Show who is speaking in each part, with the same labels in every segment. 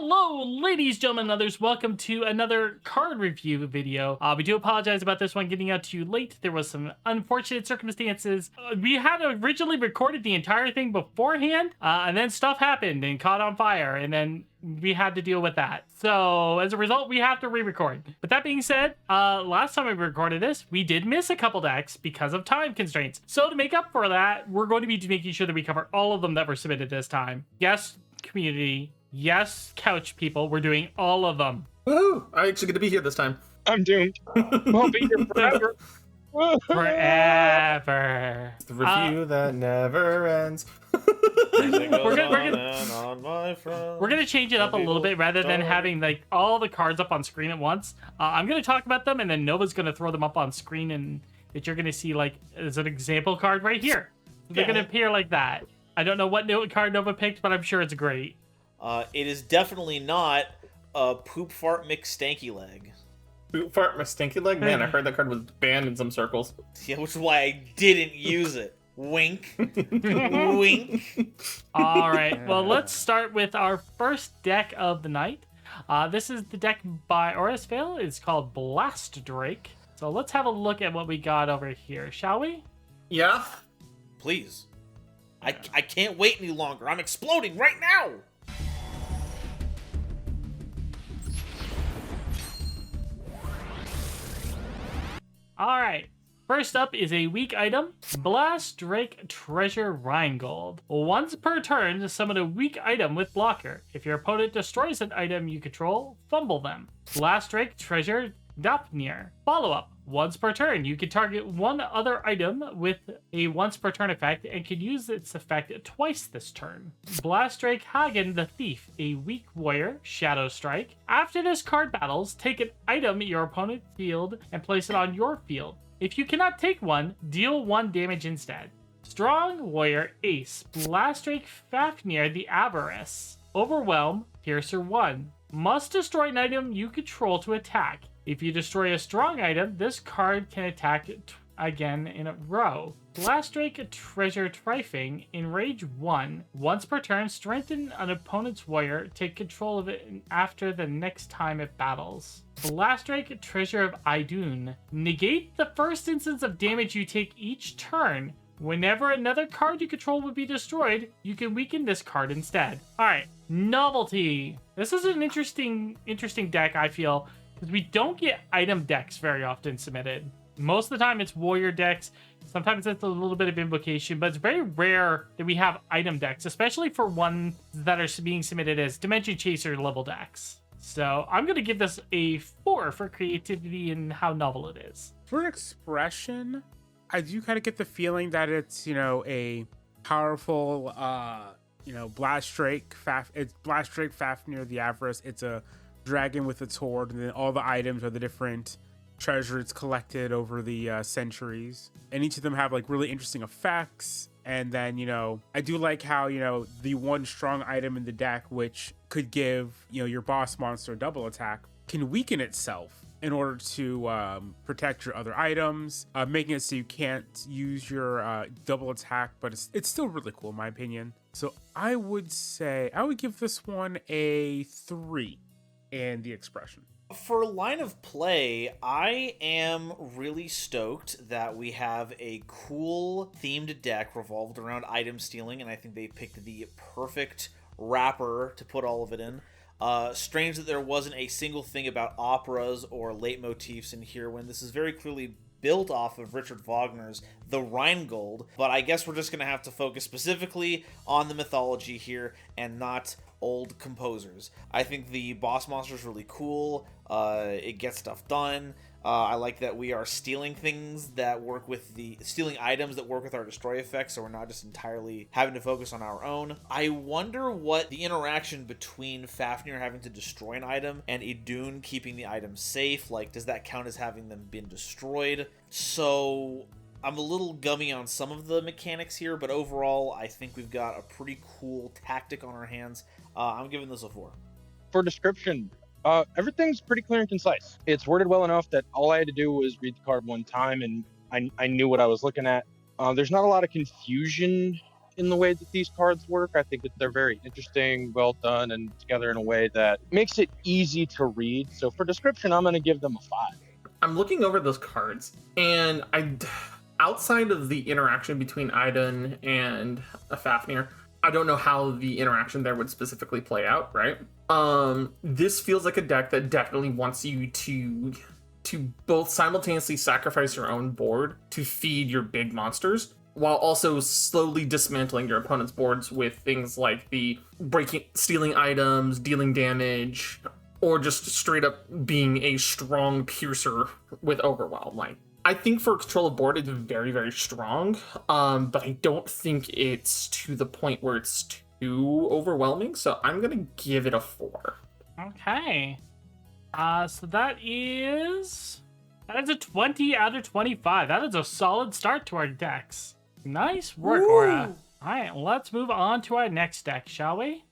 Speaker 1: Hello, ladies, gentlemen, and others. Welcome to another card review video. We do apologize about this one getting out to you late. There was some unfortunate circumstances. We had originally recorded the entire thing beforehand, and then stuff happened and caught on fire, and then we had to deal with that. So as a result, we have to re-record. But that being said, last time we recorded this, we did miss a couple decks because of time constraints. So to make up for that, we're going to be making sure that we cover all of them that were submitted this time. Yes, community. Yes, couch people, we're doing all of them.
Speaker 2: Woohoo! I'm actually going to be here this time.
Speaker 3: I'm doomed. Won't be here forever.
Speaker 1: Forever.
Speaker 2: The review that never ends.
Speaker 1: We're gonna change it up a little bit rather than having like all the cards up on screen at once. I'm gonna talk about them and then Nova's gonna throw them up on screen and that you're gonna see like as an example card right here. They're gonna appear like that. I don't know what card Nova picked, but I'm sure it's great.
Speaker 4: It is definitely not a poop fart mix stanky leg.
Speaker 2: Poop fart my stinky leg? Man, I heard that card was banned in some circles.
Speaker 4: Yeah, which is why I didn't use it. Wink. Wink.
Speaker 1: All right, well, let's start with our first deck of the night. This is the deck by Oris Vale. It's called Blast Drake. So let's have a look at what we got over here, shall we?
Speaker 2: Yeah?
Speaker 4: Please. I can't wait any longer. I'm exploding right now.
Speaker 1: All right. First up is a weak item, Blast Drake Treasure Rheingold. Once per turn, summon a weak item with blocker. If your opponent destroys an item you control, fumble them. Blast Drake Treasure Dapnir. Follow-up. Once per turn, you can target one other item with a once per turn effect and can use its effect twice this turn. Blast Drake Hagen the Thief, a weak warrior, Shadow Strike. After this card battles, take an item in your opponent's field and place it on your field. If you cannot take one, deal 1 damage instead. Strong Warrior Ace, Blast Drake Fafnir the Avarice. Overwhelm, Piercer 1. Must destroy an item you control to attack. If you destroy a strong item, this card can attack again in a row. Blast Drake Treasure Trifing, Enrage 1. Once per turn, strengthen an opponent's warrior, take control of it after the next time it battles. Blast Drake Treasure of Idun. Negate the first instance of damage you take each turn. Whenever another card you control would be destroyed, you can weaken this card instead. Alright, Novelty. This is an interesting deck, I feel, because we don't get item decks very often submitted. Most of the time it's warrior decks. Sometimes it's a little bit of invocation, but it's very rare that we have item decks, especially for ones that are being submitted as Dimension Chaser level decks. So I'm going to give this a 4 for creativity and how novel it is.
Speaker 3: For expression, I do kind of get the feeling that it's, a powerful, Blast Drake. It's Blast Drake Fafnir the Avarice. It's a dragon with its horde, and then all the items are the different treasures collected over the centuries, and each of them have like really interesting effects. And then I do like how the one strong item in the deck, which could give your boss monster a double attack, can weaken itself in order to protect your other items, making it so you can't use your double attack, but it's still really cool in my opinion. So I would give this one a 3 in the expression.
Speaker 4: For line of play, I am really stoked that we have a cool themed deck revolved around item stealing, and I think they picked the perfect wrapper to put all of it in. Strange that there wasn't a single thing about operas or leitmotifs in here when this is very clearly built off of Richard Wagner's The Rheingold, but I guess we're just going to have to focus specifically on the mythology here and not old composers. I think the boss monster is really cool. It gets stuff done. I like that we are stealing items that work with our destroy effects, so we're not just entirely having to focus on our own. I wonder what the interaction between Fafnir having to destroy an item and Idun keeping the item safe, like, does that count as having them been destroyed? So I'm a little gummy on some of the mechanics here, but overall I think we've got a pretty cool tactic on our hands. I'm giving this a 4.
Speaker 3: For description, everything's pretty clear and concise. It's worded well enough that all I had to do was read the card one time and I knew what I was looking at. There's not a lot of confusion
Speaker 5: in the way that these cards work. I think that they're very interesting, well done, and together in a way that makes it easy to read. So for description, I'm going to give them a 5.
Speaker 2: I'm looking over those cards, and outside of the interaction between Iden and a Fafnir, I don't know how the interaction there would specifically play out, right? This feels like a deck that definitely wants you to both simultaneously sacrifice your own board to feed your big monsters, while also slowly dismantling your opponent's boards with things like the stealing items, dealing damage, or just straight up being a strong piercer with Overwhelm. Like, I think for control of board, it's very, very strong, but I don't think it's to the point where it's too overwhelming, so I'm gonna give it a 4.
Speaker 1: Okay. So that is a 20 out of 25. That is a solid start to our decks. Nice work, Aura. All right, let's move on to our next deck, shall we?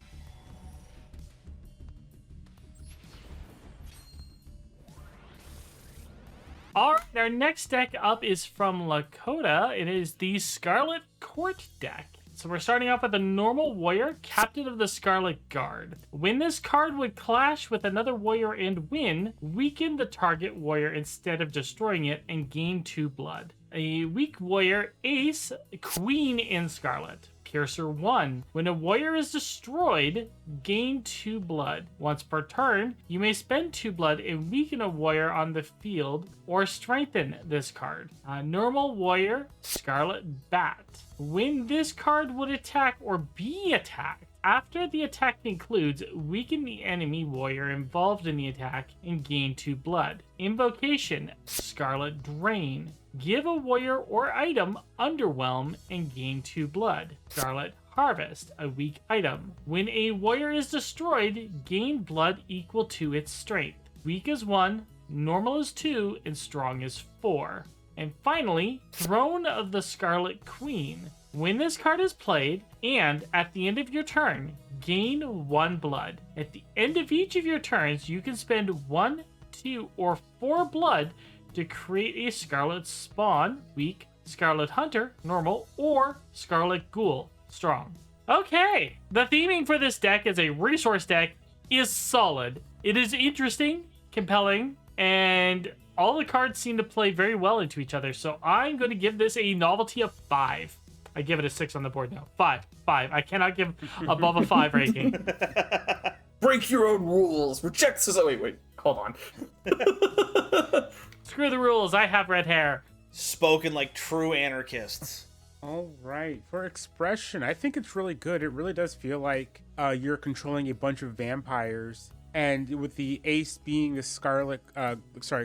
Speaker 1: All right, our next deck up is from Lakota. It is the Scarlet Court deck. So we're starting off with a normal warrior, Captain of the Scarlet Guard. When this card would clash with another warrior and win, weaken the target warrior instead of destroying it and gain 2 blood. A weak warrior, Ace, Queen in Scarlet. Piercer 1. When a warrior is destroyed, gain 2 blood. Once per turn, you may spend 2 blood and weaken a warrior on the field or strengthen this card. Normal warrior, Scarlet Bat. When this card would attack or be attacked, after the attack concludes, weaken the enemy warrior involved in the attack and gain 2 blood. Invocation, Scarlet Drain. Give a warrior or item Underwhelm and gain 2 blood. Scarlet Harvest, a weak item. When a warrior is destroyed, gain blood equal to its strength. Weak is 1, normal is 2, and strong is 4. And finally, Throne of the Scarlet Queen. When this card is played, and at the end of your turn, gain 1 blood. At the end of each of your turns, you can spend 1, 2, or 4 blood to create a Scarlet Spawn, weak, Scarlet Hunter, normal, or Scarlet Ghoul, strong. Okay, the theming for this deck as a resource deck is solid. It is interesting, compelling, and all the cards seem to play very well into each other, so I'm going to give this a novelty of 5. I give it a 6 on the board now. 5. I cannot give above a 5 ranking.
Speaker 2: Break your own rules. Reject society. Wait. Hold on.
Speaker 1: Screw the rules. I have red hair.
Speaker 4: Spoken like true anarchists.
Speaker 3: All right, for expression, I think it's really good. It really does feel like you're controlling a bunch of vampires, and with the ace being the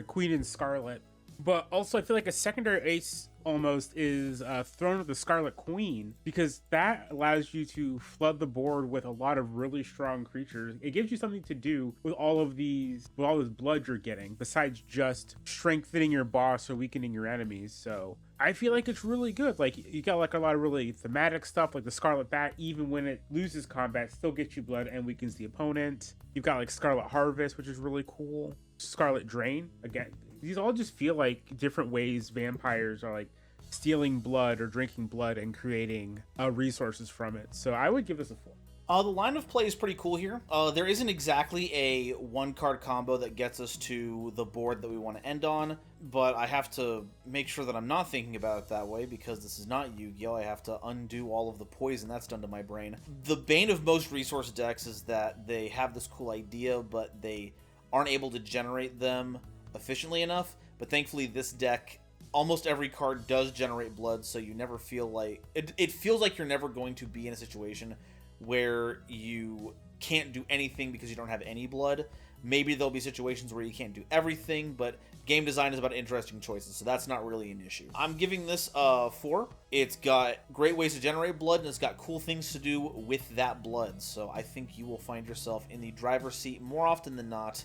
Speaker 3: Queen in Scarlet, but also I feel like a secondary ace almost is Throne of the Scarlet Queen, because that allows you to flood the board with a lot of really strong creatures. It gives you something to do with all this blood you're getting, besides just strengthening your boss or weakening your enemies. So I feel like it's really good. Like, you got like a lot of really thematic stuff, like the Scarlet Bat, even when it loses combat, still gets you blood and weakens the opponent. You've got like Scarlet Harvest, which is really cool. Scarlet Drain, again, these all just feel like different ways vampires are like stealing blood or drinking blood and creating resources from it. So I would give this a 4.
Speaker 4: The line of play is pretty cool here. There isn't exactly a 1-card combo that gets us to the board that we want to end on, but I have to make sure that I'm not thinking about it that way, because this is not Yu-Gi-Oh! I have to undo all of the poison that's done to my brain. The bane of most resource decks is that they have this cool idea, but they aren't able to generate them efficiently enough. But thankfully, this deck, almost every card does generate blood, so you never feel like... It feels like you're never going to be in a situation where you can't do anything because you don't have any blood. Maybe there'll be situations where you can't do everything, but game design is about interesting choices, so that's not really an issue. I'm giving this a 4. It's got great ways to generate blood, and it's got cool things to do with that blood, so I think you will find yourself in the driver's seat more often than not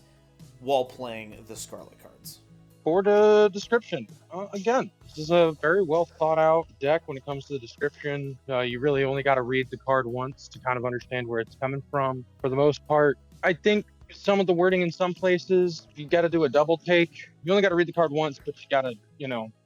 Speaker 4: while playing the Scarlet cards.
Speaker 5: For the description, again, this is a very well thought out deck when it comes to the description. You really only got to read the card once to kind of understand where it's coming from. For the most part, I think some of the wording in some places, you got to do a double take. You only got to read the card once, but you got to,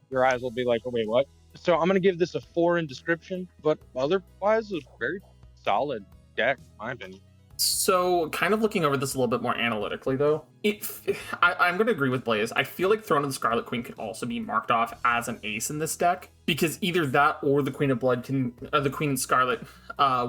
Speaker 5: your eyes will be like, oh, wait, what? So I'm gonna give this a 4 in description, but otherwise a very solid deck, in my opinion.
Speaker 2: So, kind of looking over this a little bit more analytically, though, I'm going to agree with Blaze. I feel like Throne of the Scarlet Queen could also be marked off as an ace in this deck, because either that or the Queen of Blood the Queen of Scarlet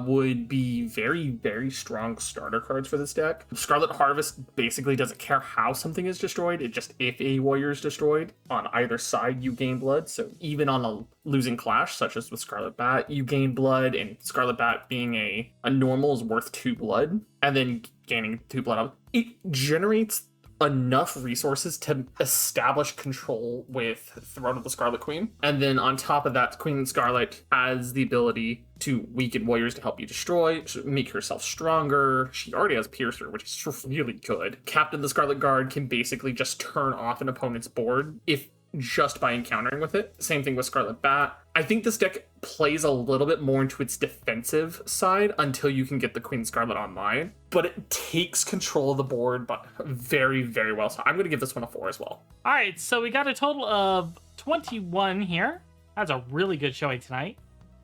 Speaker 2: would be very, very strong starter cards for this deck. Scarlet Harvest basically doesn't care how something is destroyed, it just if a warrior is destroyed on either side, you gain blood. So even on a losing clash, such as with Scarlet Bat, you gain blood, and Scarlet Bat being a normal is worth 2 blood, and then gaining 2 blood up. It generates enough resources to establish control with Throne of the Scarlet Queen. And then on top of that, Queen Scarlet has the ability to weaken warriors to help you destroy, make herself stronger. She already has Piercer, which is really good. Captain the Scarlet Guard can basically just turn off an opponent's board if just by encountering with it. Same thing with Scarlet Bat. I think this deck plays a little bit more into its defensive side until you can get the Queen Scarlet online, but it takes control of the board but very, very well. So I'm going to give this one a 4 as well.
Speaker 1: All right, so we got a total of 21 here. That's a really good showing tonight.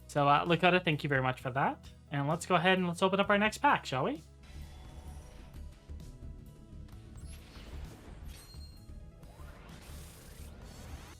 Speaker 1: So Lakota, thank you very much for that. And let's go ahead and let's open up our next pack, shall we?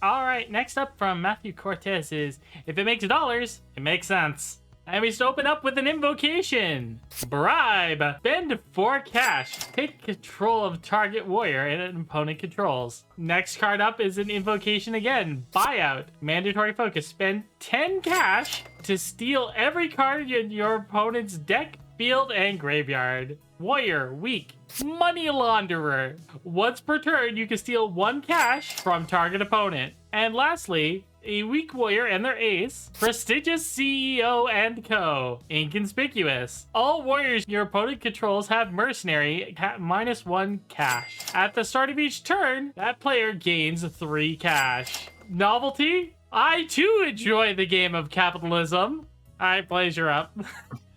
Speaker 1: All right, next up from Matthew Cortez is, if it makes dollars, it makes sense. And we just open up with an invocation. Bribe. Spend 4 cash. Take control of target warrior and an opponent controls. Next card up is an invocation again. Buyout. Mandatory focus. Spend 10 cash to steal every card in your opponent's deck, field, and graveyard. Warrior, weak. Money launderer. Once per turn, you can steal 1 cash from target opponent. And lastly, a weak warrior and their ace, prestigious CEO and co. Inconspicuous. All warriors your opponent controls have mercenary -1 cash. At the start of each turn, that player gains 3 cash. Novelty? I too enjoy the game of capitalism. Alright, Blaze, you're up.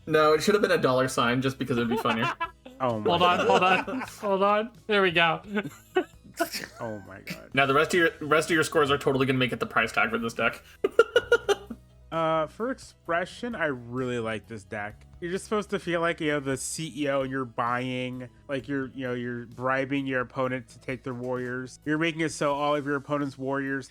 Speaker 2: No, it should have been a $sign just because it'd be funnier.
Speaker 3: Oh my
Speaker 1: Hold on. Hold on. There we go.
Speaker 3: Oh my god.
Speaker 2: Now the rest of your scores are totally going to make it the price tag for this deck.
Speaker 3: For expression, I really like this deck. You're just supposed to feel like, the CEO, and you're buying, like you're bribing your opponent to take their warriors. You're making it so all of your opponent's warriors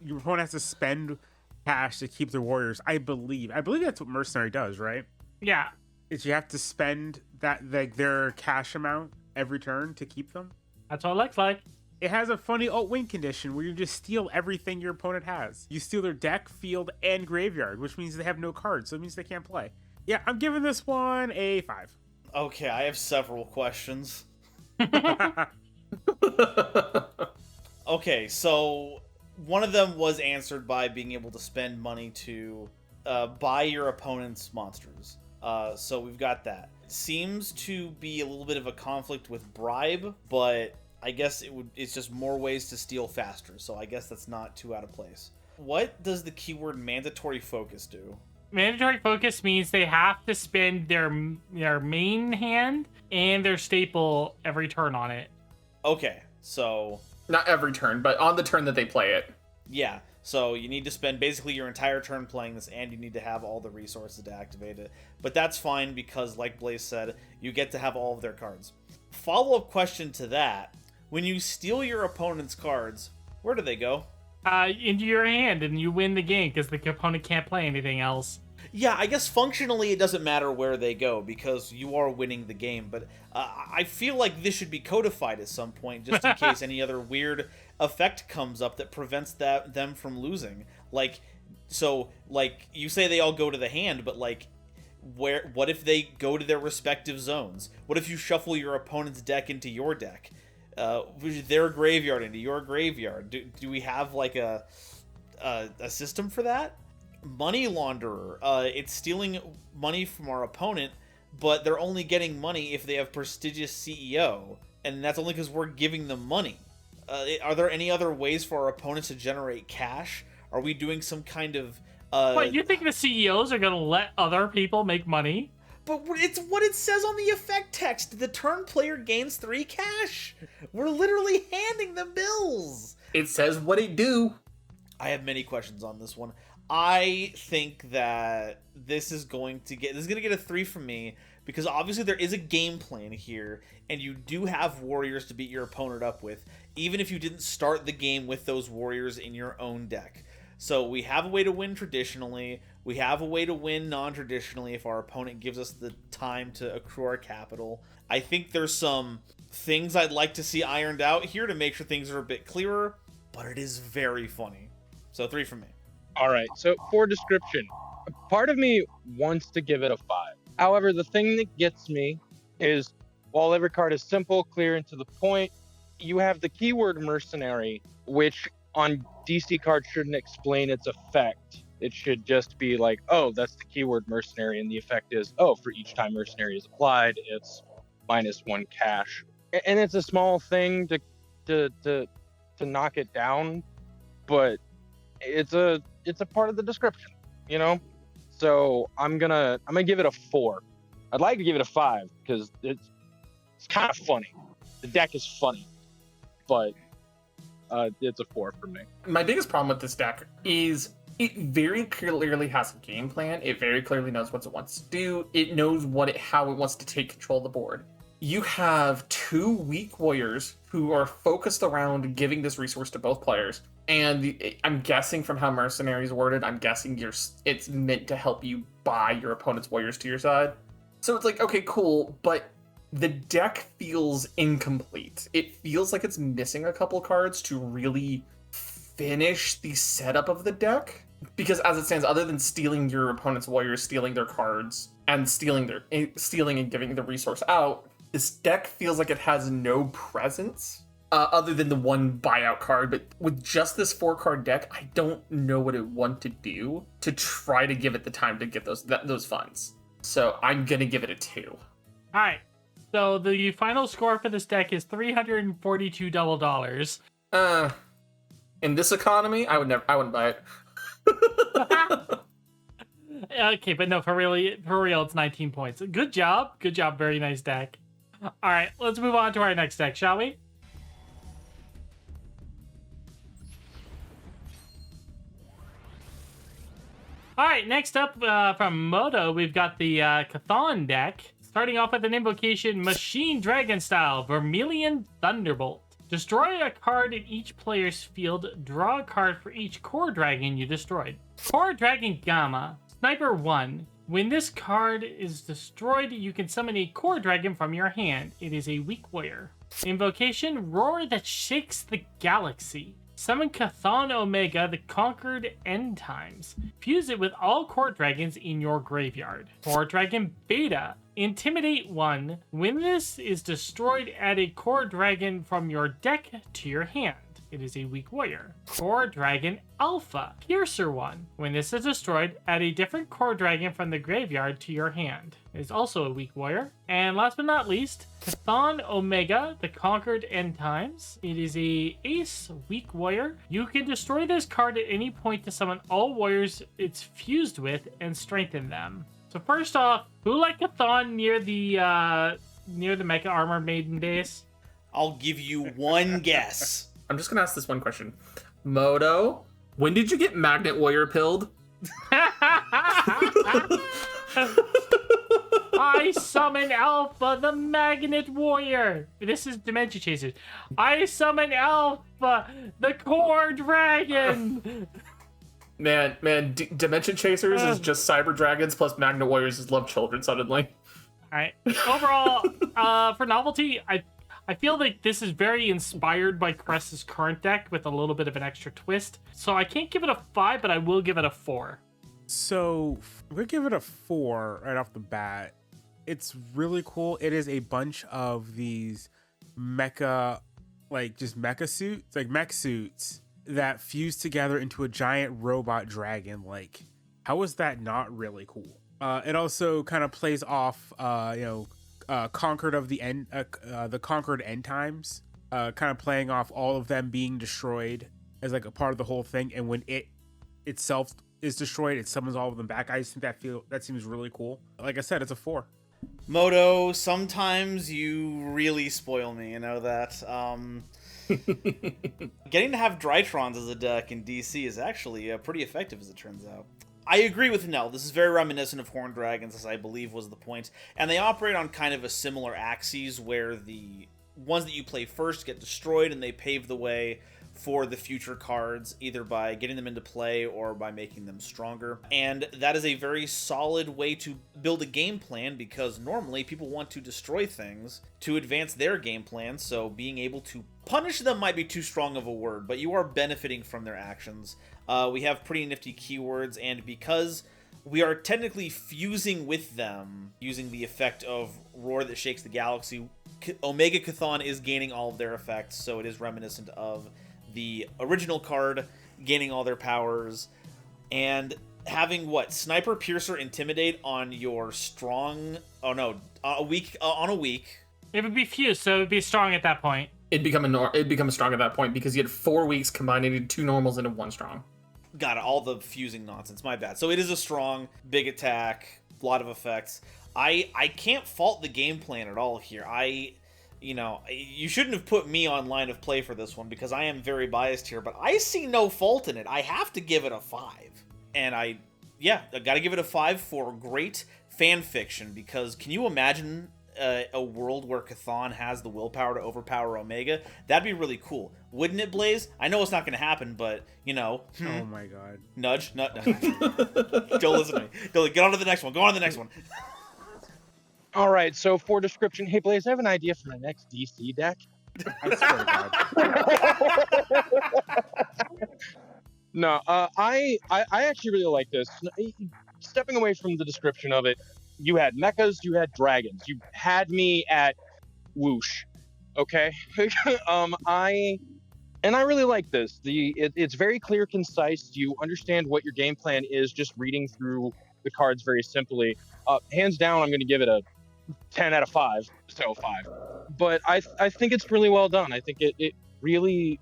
Speaker 3: your opponent has to spend cash to keep their warriors. I believe that's what mercenary does, right?
Speaker 1: Yeah.
Speaker 3: Is you have to spend that, like, their cash amount every turn to keep them.
Speaker 1: That's what it looks like.
Speaker 3: It has a funny alt-win condition where you just steal everything your opponent has. You steal their deck, field, and graveyard, which means they have no cards, so it means they can't play. Yeah, I'm giving this one a 5.
Speaker 4: Okay, I have several questions. Okay, so one of them was answered by being able to spend money to buy your opponent's monsters. So we've got that. Seems to be a little bit of a conflict with bribe, but I guess it's just more ways to steal faster, so I guess that's not too out of place. What does the keyword mandatory focus do?
Speaker 1: Mandatory focus means they have to spend their main hand and their staple every turn on it.
Speaker 4: Okay, so...
Speaker 2: Not every turn, but on the turn that they play it.
Speaker 4: Yeah, so you need to spend basically your entire turn playing this, and you need to have all the resources to activate it. But that's fine because, like Blaze said, you get to have all of their cards. Follow-up question to that. When you steal your opponent's cards, where do they go?
Speaker 1: Into your hand, and you win the game because the opponent can't play anything else.
Speaker 4: Yeah, I guess functionally it doesn't matter where they go because you are winning the game, but I feel like this should be codified at some point just in case any other weird effect comes up that prevents them from losing. Like, so, like, you say they all go to the hand, but, like, what if they go to their respective zones? What if you shuffle your opponent's deck into your deck? Their graveyard into your graveyard? Do we have, like, a system for that? Money launderer. It's stealing money from our opponent, but they're only getting money if they have prestigious CEO, and that's only because we're giving them money. Are there any other ways for our opponents to generate cash? Are we doing some kind of...
Speaker 1: What, you think the CEOs are gonna let other people make money?
Speaker 4: But it's what it says on the effect text. The turn player gains 3 cash. We're literally handing them bills.
Speaker 2: It says what it do.
Speaker 4: I have many questions on this one. I think that this is going to get a 3 from me, because obviously there is a game plan here, and you do have warriors to beat your opponent up with, even if you didn't start the game with those warriors in your own deck. So we have a way to win traditionally. We have a way to win non-traditionally if our opponent gives us the time to accrue our capital. I think there's some things I'd like to see ironed out here to make sure things are a bit clearer, but it is very funny. So 3 from me.
Speaker 5: All right. So for description, part of me wants to give it a 5. However, the thing that gets me is while every card is simple, clear, and to the point, you have the keyword mercenary, which on DC cards shouldn't explain its effect. It should just be like, oh, that's the keyword mercenary, and the effect is, oh, for each time mercenary is applied, it's -1 cash. And it's a small thing to knock it down, but it's a part of the description, you know? So I'm gonna give it a 4. I'd like to give it a 5 because it's kind of funny. The deck is funny, but it's a 4 for me.
Speaker 2: My biggest problem with this deck is it very clearly has a game plan. It very clearly knows what it wants to do. It knows how it wants to take control of the board. You have 2 weak warriors who are focused around giving this resource to both players. And I'm guessing from how Mercenary is worded, I'm guessing it's meant to help you buy your opponent's warriors to your side. So it's like, okay, cool, but the deck feels incomplete. It feels like it's missing a couple cards to really finish the setup of the deck. Because as it stands, other than stealing your opponent's warriors, stealing their cards, and stealing and giving the resource out, this deck feels like it has no presence. Other than the one buyout card, but with just this 4-card deck, I don't know what it want to do to try to give it the time to get those funds. So I'm gonna give it a 2.
Speaker 1: All right. So the final score for this deck is $342 double dollars.
Speaker 2: In this economy, I wouldn't buy it.
Speaker 1: Okay, but no, for real, it's 19 points. Good job, very nice deck. All right, let's move on to our next deck, shall we? All right, next up from Moto, we've got the Chthon deck. Starting off with an invocation, Machine Dragon style, Vermilion Thunderbolt. Destroy a card in each player's field. Draw a card for each core dragon you destroyed. Core Dragon Gamma, Sniper 1. When this card is destroyed, you can summon a core dragon from your hand. It is a weak warrior. Invocation, Roar that Shakes the Galaxy. Summon Chthon Omega, the Conquered End Times. Fuse it with all court dragons in your graveyard. Core Dragon Beta. Intimidate 1. When this is destroyed, add a core dragon from your deck to your hand. It is a weak warrior. Core Dragon Alpha. Piercer 1. When this is destroyed, add a different core dragon from the graveyard to your hand. It is also a weak warrior. And last but not least, Chthon Omega, the Conquered End Times. It is a ace weak warrior. You can destroy this card at any point to summon all warriors it's fused with and strengthen them. So first off, who liked Chthon near the Mecha Armor Maiden base?
Speaker 4: I'll give you one guess.
Speaker 2: I'm just gonna ask this one question. Moto, when did you get Magnet Warrior pilled?
Speaker 1: I summon Alpha, the Magnet Warrior. This is Dimension Chasers. I summon Alpha, the Core Dragon.
Speaker 2: Man, Dimension Chasers is just Cyber Dragons plus Magnet Warriors is Love Children suddenly.
Speaker 1: All right. Overall, for novelty, I feel like this is very inspired by Crest's current deck with a little bit of an extra twist. So I can't give it a 5, but I will give it a 4.
Speaker 3: So we'll give it a 4 right off the bat. It's really cool. It is a bunch of these mecha, like just mecha suits, like mech suits that fuse together into a giant robot dragon. Like, how is that not really cool? It also kind of plays off, Conquered End Times, kind of playing off all of them being destroyed as like a part of the whole thing. And when it itself is destroyed, it summons all of them back. I just think that seems really cool. Like I said, it's a 4.
Speaker 4: Moto, sometimes you really spoil me, you know that. Getting to have Drytrons as a deck in DC is actually pretty effective, as it turns out. I agree with Nell. This is very reminiscent of Horned Dragons, as I believe was the point. And they operate on kind of a similar axis, where the ones that you play first get destroyed, and they pave the way for the future cards, either by getting them into play or by making them stronger. And that is a very solid way to build a game plan, because normally people want to destroy things to advance their game plan, so being able to punish them might be too strong of a word, but you are benefiting from their actions. We have pretty nifty keywords, and because we are technically fusing with them using the effect of Roar that Shakes the Galaxy, Omega Chthon is gaining all of their effects, so it is reminiscent of the original card gaining all their powers, and having Sniper, Piercer, Intimidate on your strong. Oh no, on a week.
Speaker 1: It would be fused, so it would be strong at that point.
Speaker 2: It'd become strong at that point because you had 4 weeks combining 2 normals into 1 strong.
Speaker 4: Got it, all the fusing nonsense. My bad. So it is a strong, big attack, a lot of effects. I can't fault the game plan at all here. You shouldn't have put me on line of play for this one because I am very biased here, but I see no fault in it. I have to give it a 5. And I gotta give it a 5 for great fan fiction, because can you imagine a world where Chthon has the willpower to overpower Omega? That'd be really cool. Wouldn't it, Blaze? I know it's not gonna happen, but,
Speaker 3: Oh my god.
Speaker 4: Nudge. Don't listen to me. Get on to the next one. Go on to the next one.
Speaker 5: All right, so for description, hey Blaze, I have an idea for my next DC deck.
Speaker 3: I swear to God.
Speaker 5: No, I actually really like this. Stepping away from the description of it, you had mechas, you had dragons. You had me at whoosh. Okay. I really like this. It's very clear, concise. You understand what your game plan is just reading through the cards very simply. Hands down, I'm going to give it a 10 out of 5. So 5. But I think it's really well done. I think it really,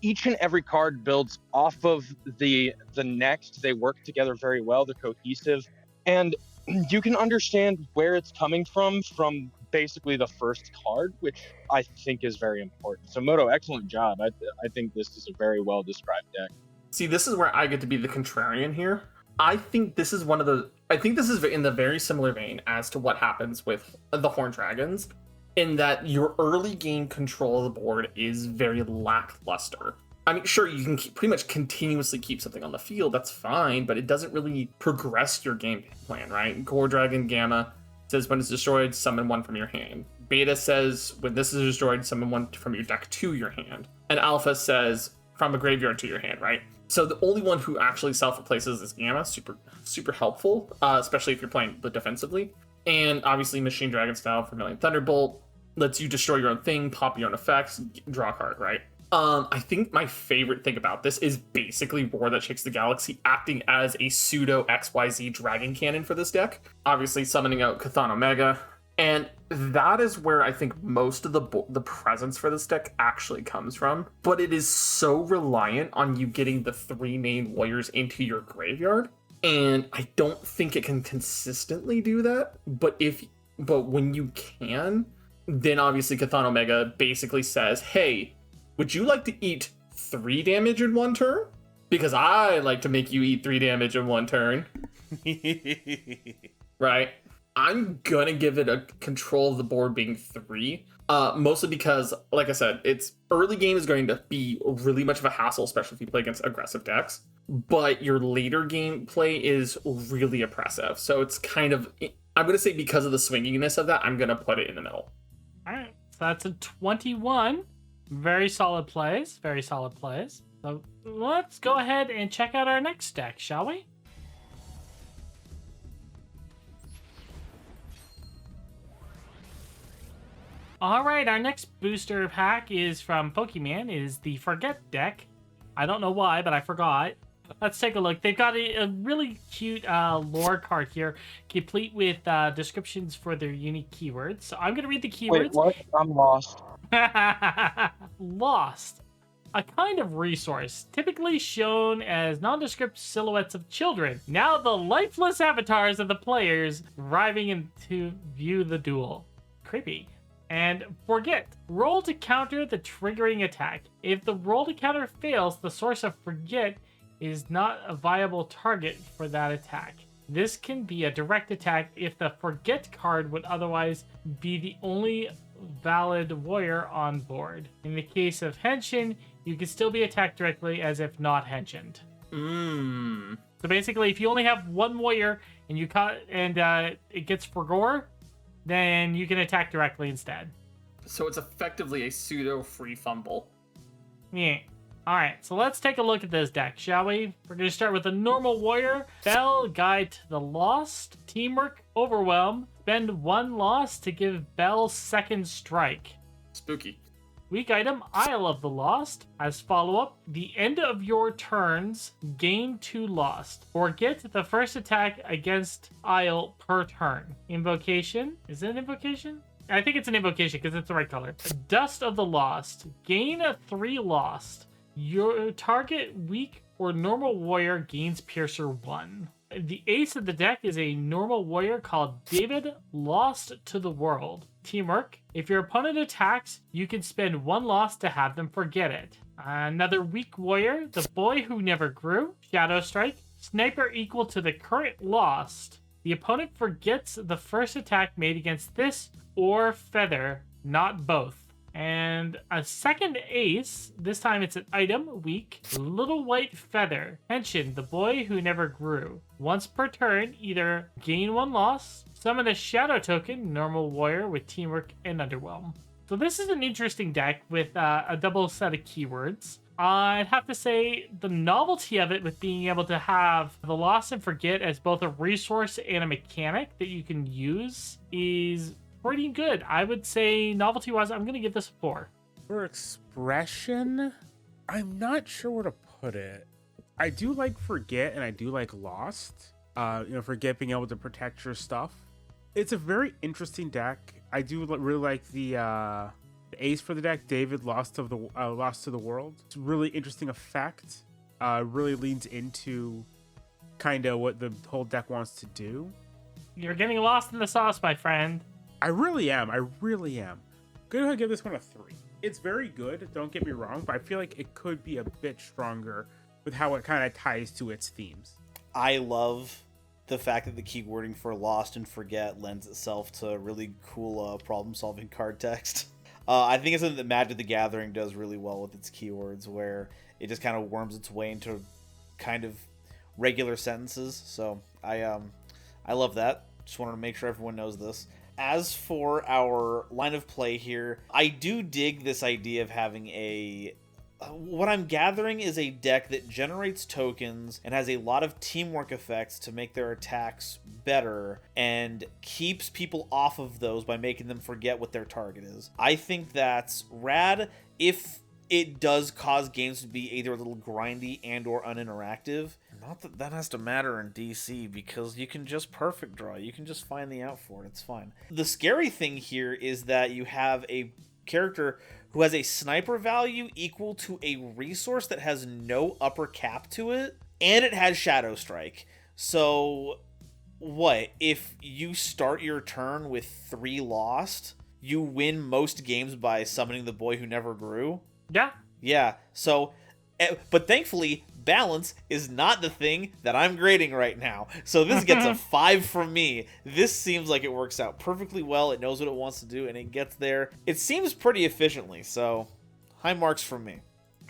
Speaker 5: each and every card builds off of the next. They work together very well. They're cohesive, and you can understand where it's coming from basically the first card, which I think is very important. So Moto, excellent job. I think this is a very well described deck.
Speaker 2: See, this is where I get to be the contrarian here. I think this is in the very similar vein as to what happens with the Horned Dragons, in that your early game control of the board is very lackluster. I mean, sure, you can pretty much continuously keep something on the field, that's fine, but it doesn't really progress your game plan, right? Gore Dragon Gamma says when it's destroyed, summon 1 from your hand. Beta says when this is destroyed, summon 1 from your deck to your hand. And Alpha says from a graveyard to your hand, right? So the only one who actually self-replaces is Gamma, super helpful, especially if you're playing defensively. And obviously Machine Dragon style, Vermilion Thunderbolt, lets you destroy your own thing, pop your own effects, draw a card, right? I think my favorite thing about this is basically Roar that Shakes the Galaxy acting as a pseudo XYZ Dragon Cannon for this deck. Obviously summoning out Chthon Omega. And that is where I think most of the presence for this deck actually comes from. But it is so reliant on you getting the 3 main warriors into your graveyard. And I don't think it can consistently do that. But when you can, then obviously Chthon Omega basically says, hey, would you like to eat 3 damage in 1 turn? Because I like to make you eat 3 damage in 1 turn. Right? I'm gonna give it a control of the board being 3. Mostly because, like I said, its early game is going to be really much of a hassle, especially if you play against aggressive decks. But your later game play is really oppressive. So it's kind of, I'm gonna say because of the swinginess of that, I'm gonna put it in the middle.
Speaker 1: Alright, so that's a 21. Very solid plays. So let's go ahead and check out our next deck, shall we? Alright, our next booster pack is from Pokemon. It is the Forget deck. I don't know why, but I forgot. Let's take a look. They've got a really cute lore card here, complete with descriptions for their unique keywords. So I'm going to read the keywords.
Speaker 5: Wait, what? I'm lost.
Speaker 1: Lost. a kind of resource, typically shown as nondescript silhouettes of children, now the lifeless avatars of the players arriving in to view the duel. Creepy. And forget. Roll to counter the triggering attack. If the roll to counter fails, the source of forget is not a viable target for that attack. This can be a direct attack if the forget card would otherwise be the only valid warrior on board. In the case of Henshin, you can still be attacked directly as if not henshined. So basically, if you only have one warrior and it gets Forgore, then you can attack directly instead.
Speaker 2: So it's effectively a pseudo free fumble.
Speaker 1: Yeah. Alright, so let's take a look at this deck, shall we? We're going to start with a normal warrior. Bell, Guide to the Lost. Teamwork, Overwhelm. Spend 1 loss to give Bell second strike.
Speaker 2: Spooky.
Speaker 1: Weak item, Isle of the Lost. As follow-up, the end of your turns, gain 2 lost. Forget the first attack against Isle per turn. Invocation. Is it an invocation? I think it's an invocation because it's the right color. Dust of the Lost. Gain a 3 lost. Your target weak or normal warrior gains Piercer 1. The ace of the deck is a normal warrior called David Lost to the World. Teamwork. If your opponent attacks, you can spend 1 loss to have them forget it. Another weak warrior, the Boy Who Never Grew. Shadow Strike. Sniper equal to the current lost. The opponent forgets the first attack made against this or feather, not both. And a second ace, this time it's an item, weak, Little White Feather. Henshin, the Boy Who Never Grew. Once per turn, either gain 1 loss, summon a shadow token, normal warrior with teamwork and underwhelm. So this is an interesting deck with a double set of keywords. I'd have to say the novelty of it with being able to have the Lost and Forget as both a resource and a mechanic that you can use is pretty good. I would say novelty-wise, I'm going to give this a 4.
Speaker 3: For expression, I'm not sure where to put it. I do like Forget and I do like Lost. Forget being able to protect your stuff. It's a very interesting deck. I do really like the ace for the deck, David Lost to the World. It's a really interesting effect. Really leans into kind of what the whole deck wants to do.
Speaker 1: You're getting lost in the sauce, my friend.
Speaker 3: I really am. Go ahead and give this one a 3. It's very good, don't get me wrong, but I feel like it could be a bit stronger with how it kind of ties to its themes.
Speaker 4: I love the fact that the keywording for Lost and Forget lends itself to really cool problem-solving card text. I think it's something that Magic the Gathering does really well with its keywords, where it just kind of worms its way into kind of regular sentences. So I love that. Just wanted to make sure everyone knows this. As for our line of play here, I do dig this idea of having what I'm gathering is a deck that generates tokens and has a lot of teamwork effects to make their attacks better and keeps people off of those by making them forget what their target is. I think that's rad if it does cause games to be either a little grindy and or uninteractive. Not that that has to matter in DC, because you can just perfect draw. You can just find the out for it. It's fine. The scary thing here is that you have a character who has a sniper value equal to a resource that has no upper cap to it, and it has Shadow Strike. So what? If you start your turn with 3 lost, you win most games by summoning the Boy Who Never Grew? Yeah. So, but thankfully, balance is not the thing that I'm grading right now. So this gets a 5 from me. This seems like it works out perfectly well. It knows what it wants to do, and it gets there. It seems pretty efficiently, so high marks from me.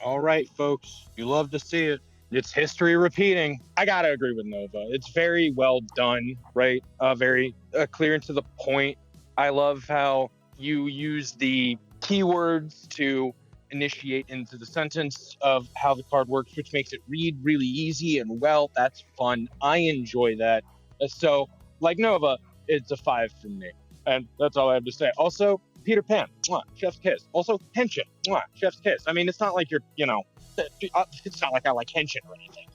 Speaker 5: All right, folks. You love to see it. It's history repeating. I gotta agree with Nova. It's very well done, right? Very clear and to the point. I love how you use the keywords to initiate into the sentence of how the card works, which makes it read really easy and well. That's fun. I enjoy that. So, like Nova, it's a 5 from me. And that's all I have to say. Also, Peter Pan, mwah, chef's kiss. Also, Henshin, mwah, chef's kiss. I mean, it's not like you're, it's not like I like Henshin or anything.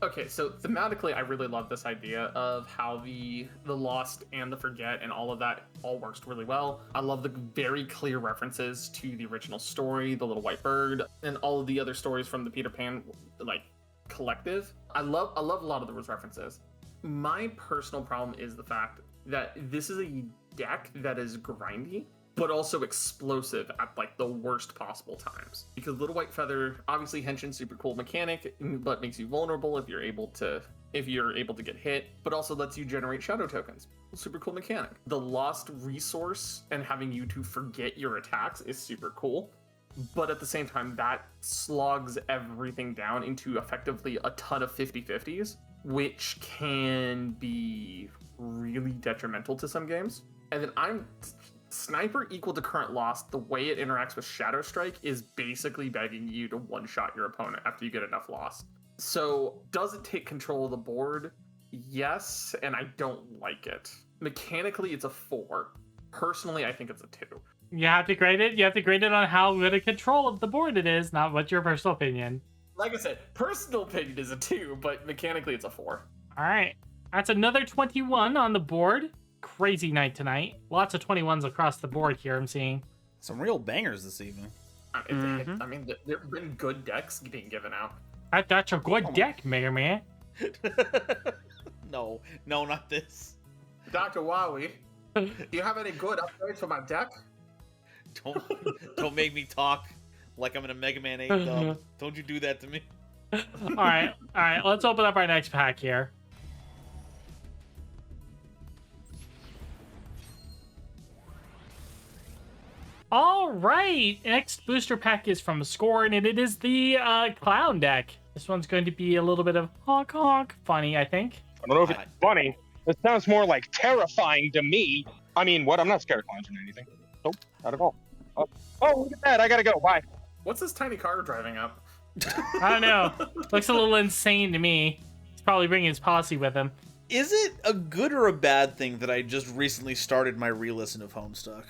Speaker 2: Okay, so thematically, I really love this idea of how the lost and the forget and all of that all works really well. I love the very clear references to the original story, the Little White Bird, and all of the other stories from the Peter Pan like collective. I love a lot of those references. My personal problem is the fact that this is a deck that is grindy, but also explosive at like the worst possible times. Because Little White Feather, obviously Henshin's super cool mechanic, but makes you vulnerable if you're able to get hit, but also lets you generate shadow tokens. Super cool mechanic. The lost resource and having you to forget your attacks is super cool. But at the same time, that slogs everything down into effectively a ton of 50-50s, which can be really detrimental to some games. And then Sniper equal to current lost, the way it interacts with Shadow Strike is basically begging you to one-shot your opponent after you get enough lost. So, does it take control of the board? Yes, and I don't like it. Mechanically, it's a 4. Personally, I think it's a 2.
Speaker 1: You have to grade it. You have to grade it on how good a control of the board it is, not what's your personal opinion.
Speaker 2: Like I said, personal opinion is a 2, but mechanically it's a 4.
Speaker 1: All right. That's another 21 on the board. Crazy night tonight. Lots of 21s across the board here, I'm seeing.
Speaker 4: Some real bangers this evening.
Speaker 2: I mean, there have been good decks being given out.
Speaker 1: That's a good deck, Mayor Man.
Speaker 4: No, not this.
Speaker 2: Dr. Wowie, do you have any good upgrades for my deck?
Speaker 4: Don't make me talk like I'm in a Mega Man 8 dub. Don't you do that to me.
Speaker 1: All right. Let's open up our next pack here. All right. Next booster pack is from Scorn, and it is the Clown deck. This one's going to be a little bit of honk funny, I think.
Speaker 5: I don't know if it's funny. It sounds more like terrifying to me. I mean, what? I'm not scared of clowns or anything. Nope, not at all. Oh, look at that. I gotta go. Bye.
Speaker 2: What's this tiny car driving up?
Speaker 1: I don't know. Looks a little insane to me. He's probably bringing his posse with him.
Speaker 4: Is it a good or a bad thing that I just recently started my re-listen of Homestuck?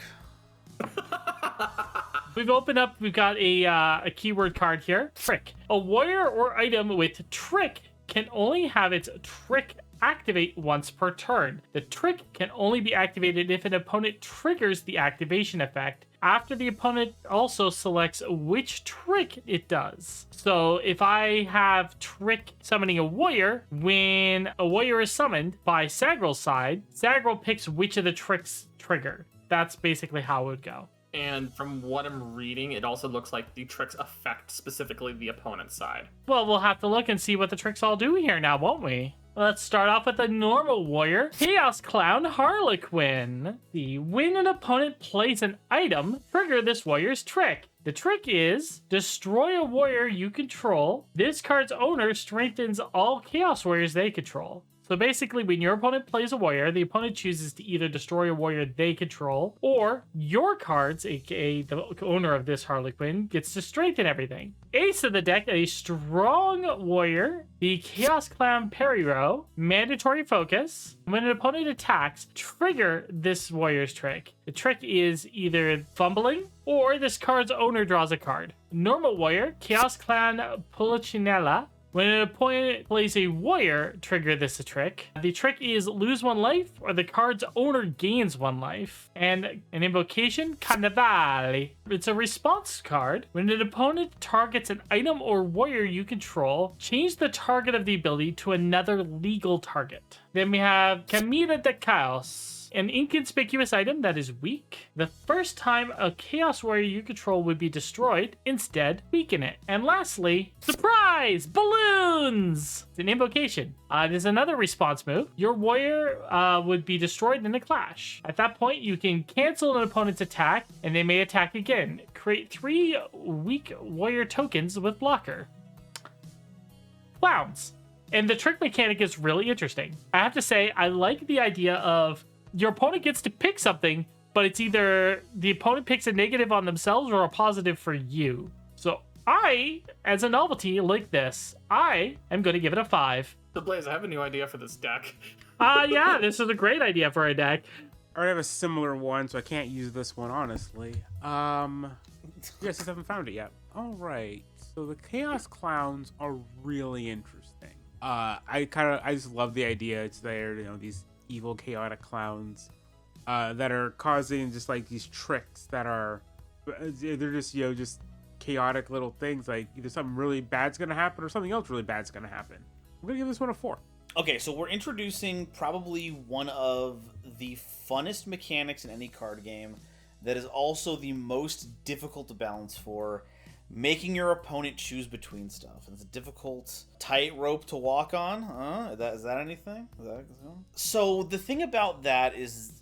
Speaker 1: We've opened up, we've got a keyword card here. Trick. A warrior or item with trick can only have its trick activate once per turn. The trick can only be activated if an opponent triggers the activation effect after the opponent also selects which trick it does. So if I have trick summoning a warrior, when a warrior is summoned by Sagral's side, Sagral picks which of the tricks trigger. That's basically how it would go.
Speaker 2: And from what I'm reading, it also looks like the tricks affect specifically the opponent's side.
Speaker 1: Well, we'll have to look and see what the tricks all do here now, won't we? Let's start off with a normal warrior, Chaos Clown Harlequin. When an opponent plays an item, trigger this warrior's trick. The trick is, destroy a warrior you control. This card's owner strengthens all Chaos Warriors they control. So basically, when your opponent plays a warrior, the opponent chooses to either destroy a warrior they control, or your cards, aka the owner of this Harlequin, gets to strengthen everything. Ace of the deck, a strong warrior, the Chaos Clown Periro, mandatory focus. When an opponent attacks, trigger this warrior's trick. The trick is either fumbling, or this card's owner draws a card. Normal warrior, Chaos Clown Polichinella. When an opponent plays a warrior, trigger this trick. The trick is lose 1 life, or the card's owner gains 1 life. And an invocation, Carnevale. It's a response card. When an opponent targets an item or warrior you control, change the target of the ability to another legal target. Then we have Camila de Chaos. An inconspicuous item that is weak. The first time a Chaos Warrior you control would be destroyed, instead, weaken it. And lastly, surprise! Balloons! It's an invocation. It is another response move. Your warrior would be destroyed in a clash. At that point, you can cancel an opponent's attack, and they may attack again. Create 3 weak warrior tokens with blocker. Clowns. And the trick mechanic is really interesting. I have to say, I like the idea of your opponent gets to pick something, but it's either the opponent picks a negative on themselves or a positive for you. So I, as a novelty, like this. I am going to give it a 5.
Speaker 2: The Blaze, I have a new idea for this deck.
Speaker 1: Yeah, this is a great idea for a deck.
Speaker 3: I already have a similar one, so I can't use this one, honestly. Yes, I haven't found it yet. All right. So the Chaos Clowns are really interesting. I just love the idea. It's there, these evil chaotic clowns that are causing just like these tricks that are they're just just chaotic little things. Like either something really bad's gonna happen or something else really bad's gonna happen. I'm gonna give this one a 4.
Speaker 4: Okay, so we're introducing probably one of the funnest mechanics in any card game that is also the most difficult to balance for, making your opponent choose between stuff. It's a difficult tightrope to walk on. Is that anything? So the thing about that is,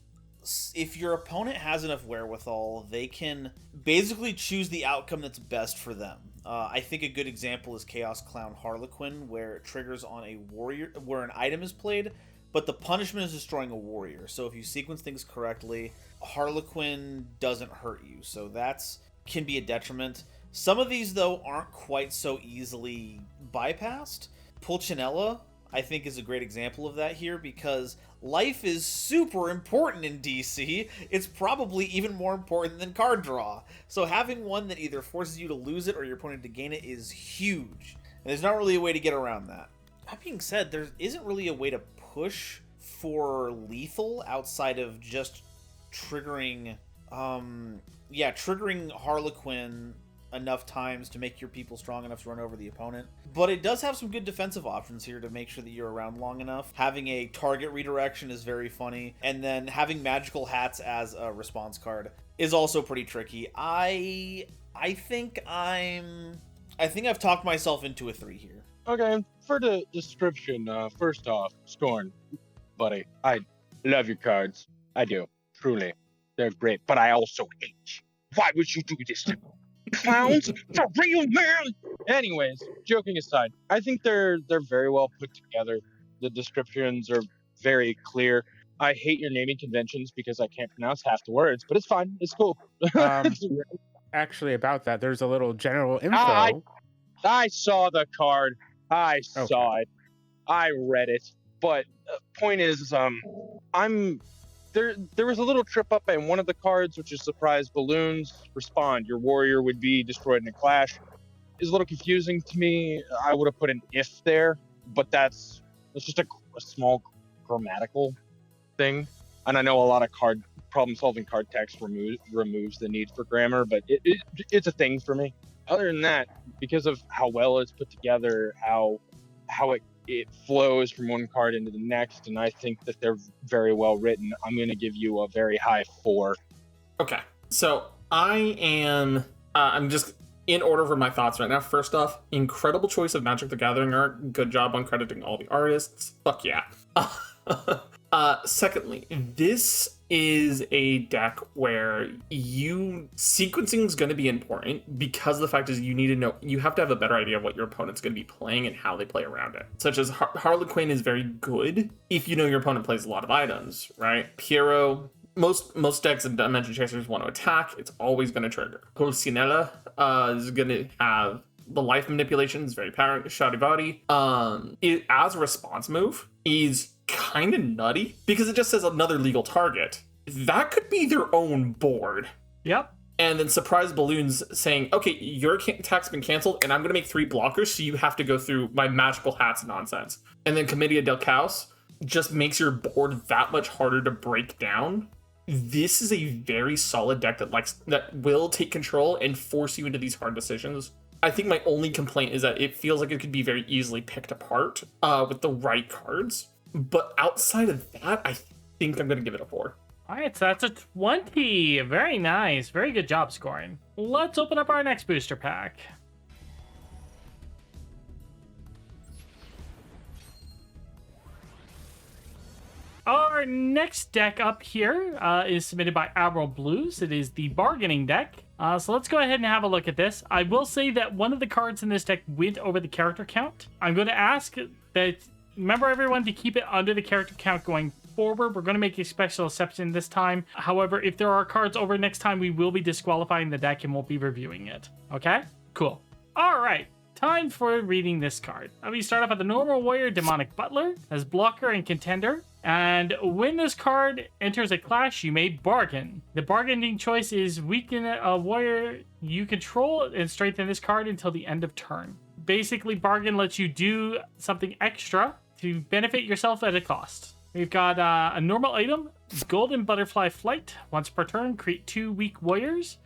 Speaker 4: if your opponent has enough wherewithal, they can basically choose the outcome that's best for them. I think a good example is Chaos Clown Harlequin, where it triggers on a warrior, where an item is played, but the punishment is destroying a warrior. So if you sequence things correctly, Harlequin doesn't hurt you. So that's can be a detriment. Some of these, though, aren't quite so easily bypassed. Pulcinella, I think, is a great example of that here, because life is super important in DC. It's probably even more important than card draw. So having one that either forces you to lose it or your opponent to gain it is huge. And there's not really a way to get around that. That being said, there isn't really a way to push for lethal outside of just triggering, triggering Harlequin enough times to make your people strong enough to run over the opponent. But it does have some good defensive options here to make sure that you're around long enough. Having a target redirection is very funny, and then having magical hats as a response card is also pretty tricky. I think I've talked myself into a 3 here.
Speaker 5: Okay, for the description, first off, Scorn, buddy, I love your cards. I do, truly. They're great, but I also hate you. Why would you do this to me? Clowns? For real, man! Anyways, joking aside, I think they're very well put together. The descriptions are very clear. I hate your naming conventions because I can't pronounce half the words, but it's fine. It's cool.
Speaker 3: Actually, about that, there's a little general info.
Speaker 5: I saw the card. I saw it. I read it. But point is, there was a little trip up in one of the cards, which is Surprise Balloons. Respond. Your warrior would be destroyed in a clash. Is a little confusing to me. I would have put an if there, but that's just a small grammatical thing. And I know a lot of problem-solving card text removes the need for grammar, but it's a thing for me. Other than that, because of how well it's put together, how it flows from one card into the next, and I think that they're very well written, I'm going to give you a very high 4.
Speaker 2: Okay, so I'm just in order for my thoughts right now. First off, incredible choice of Magic the Gathering art. Good job on crediting all the artists. Fuck yeah. Secondly, this is a deck where sequencing is going to be important, because the fact is you have to have a better idea of what your opponent's going to be playing and how they play around it. Such as Harlequin is very good if you know your opponent plays a lot of items, right? Piero, most decks in Dimension Chasers want to attack. It's always going to trigger. Pulcinella is going to have the life manipulation is very powerful. Charivari, as a response move, is kind of nutty because it just says another legal target. That could be their own board.
Speaker 1: Yep.
Speaker 2: And then Surprise Balloons saying, okay, your attack's been canceled and I'm going to make 3 blockers, so you have to go through my magical hats nonsense. And then Comitia del Caos just makes your board that much harder to break down. This is a very solid deck that will take control and force you into these hard decisions. I think my only complaint is that it feels like it could be very easily picked apart with the right cards. But outside of that, I think I'm going to give it a 4.
Speaker 1: All right, so that's a 20. Very nice. Very good job scoring. Let's open up our next booster pack. Our next deck up here is submitted by Admiral Blues. It is the bargaining deck. So let's go ahead and have a look at this. I will say that one of the cards in this deck went over the character count. I'm going to ask that, remember everyone, to keep it under the character count going forward. We're going to make a special exception this time. However, if there are cards over next time, we will be disqualifying the deck and won't be reviewing it. Okay? Cool. All right. Time for reading this card. We start off with the normal warrior, Demonic Butler, as blocker and contender. And when this card enters a clash, you may bargain. The bargaining choice is weaken a warrior you control and strengthen this card until the end of turn. Basically, bargain lets you do something extra to benefit yourself at a cost. We've got a normal item, Golden Butterfly Flight. Once per turn, create 2 weak warriors.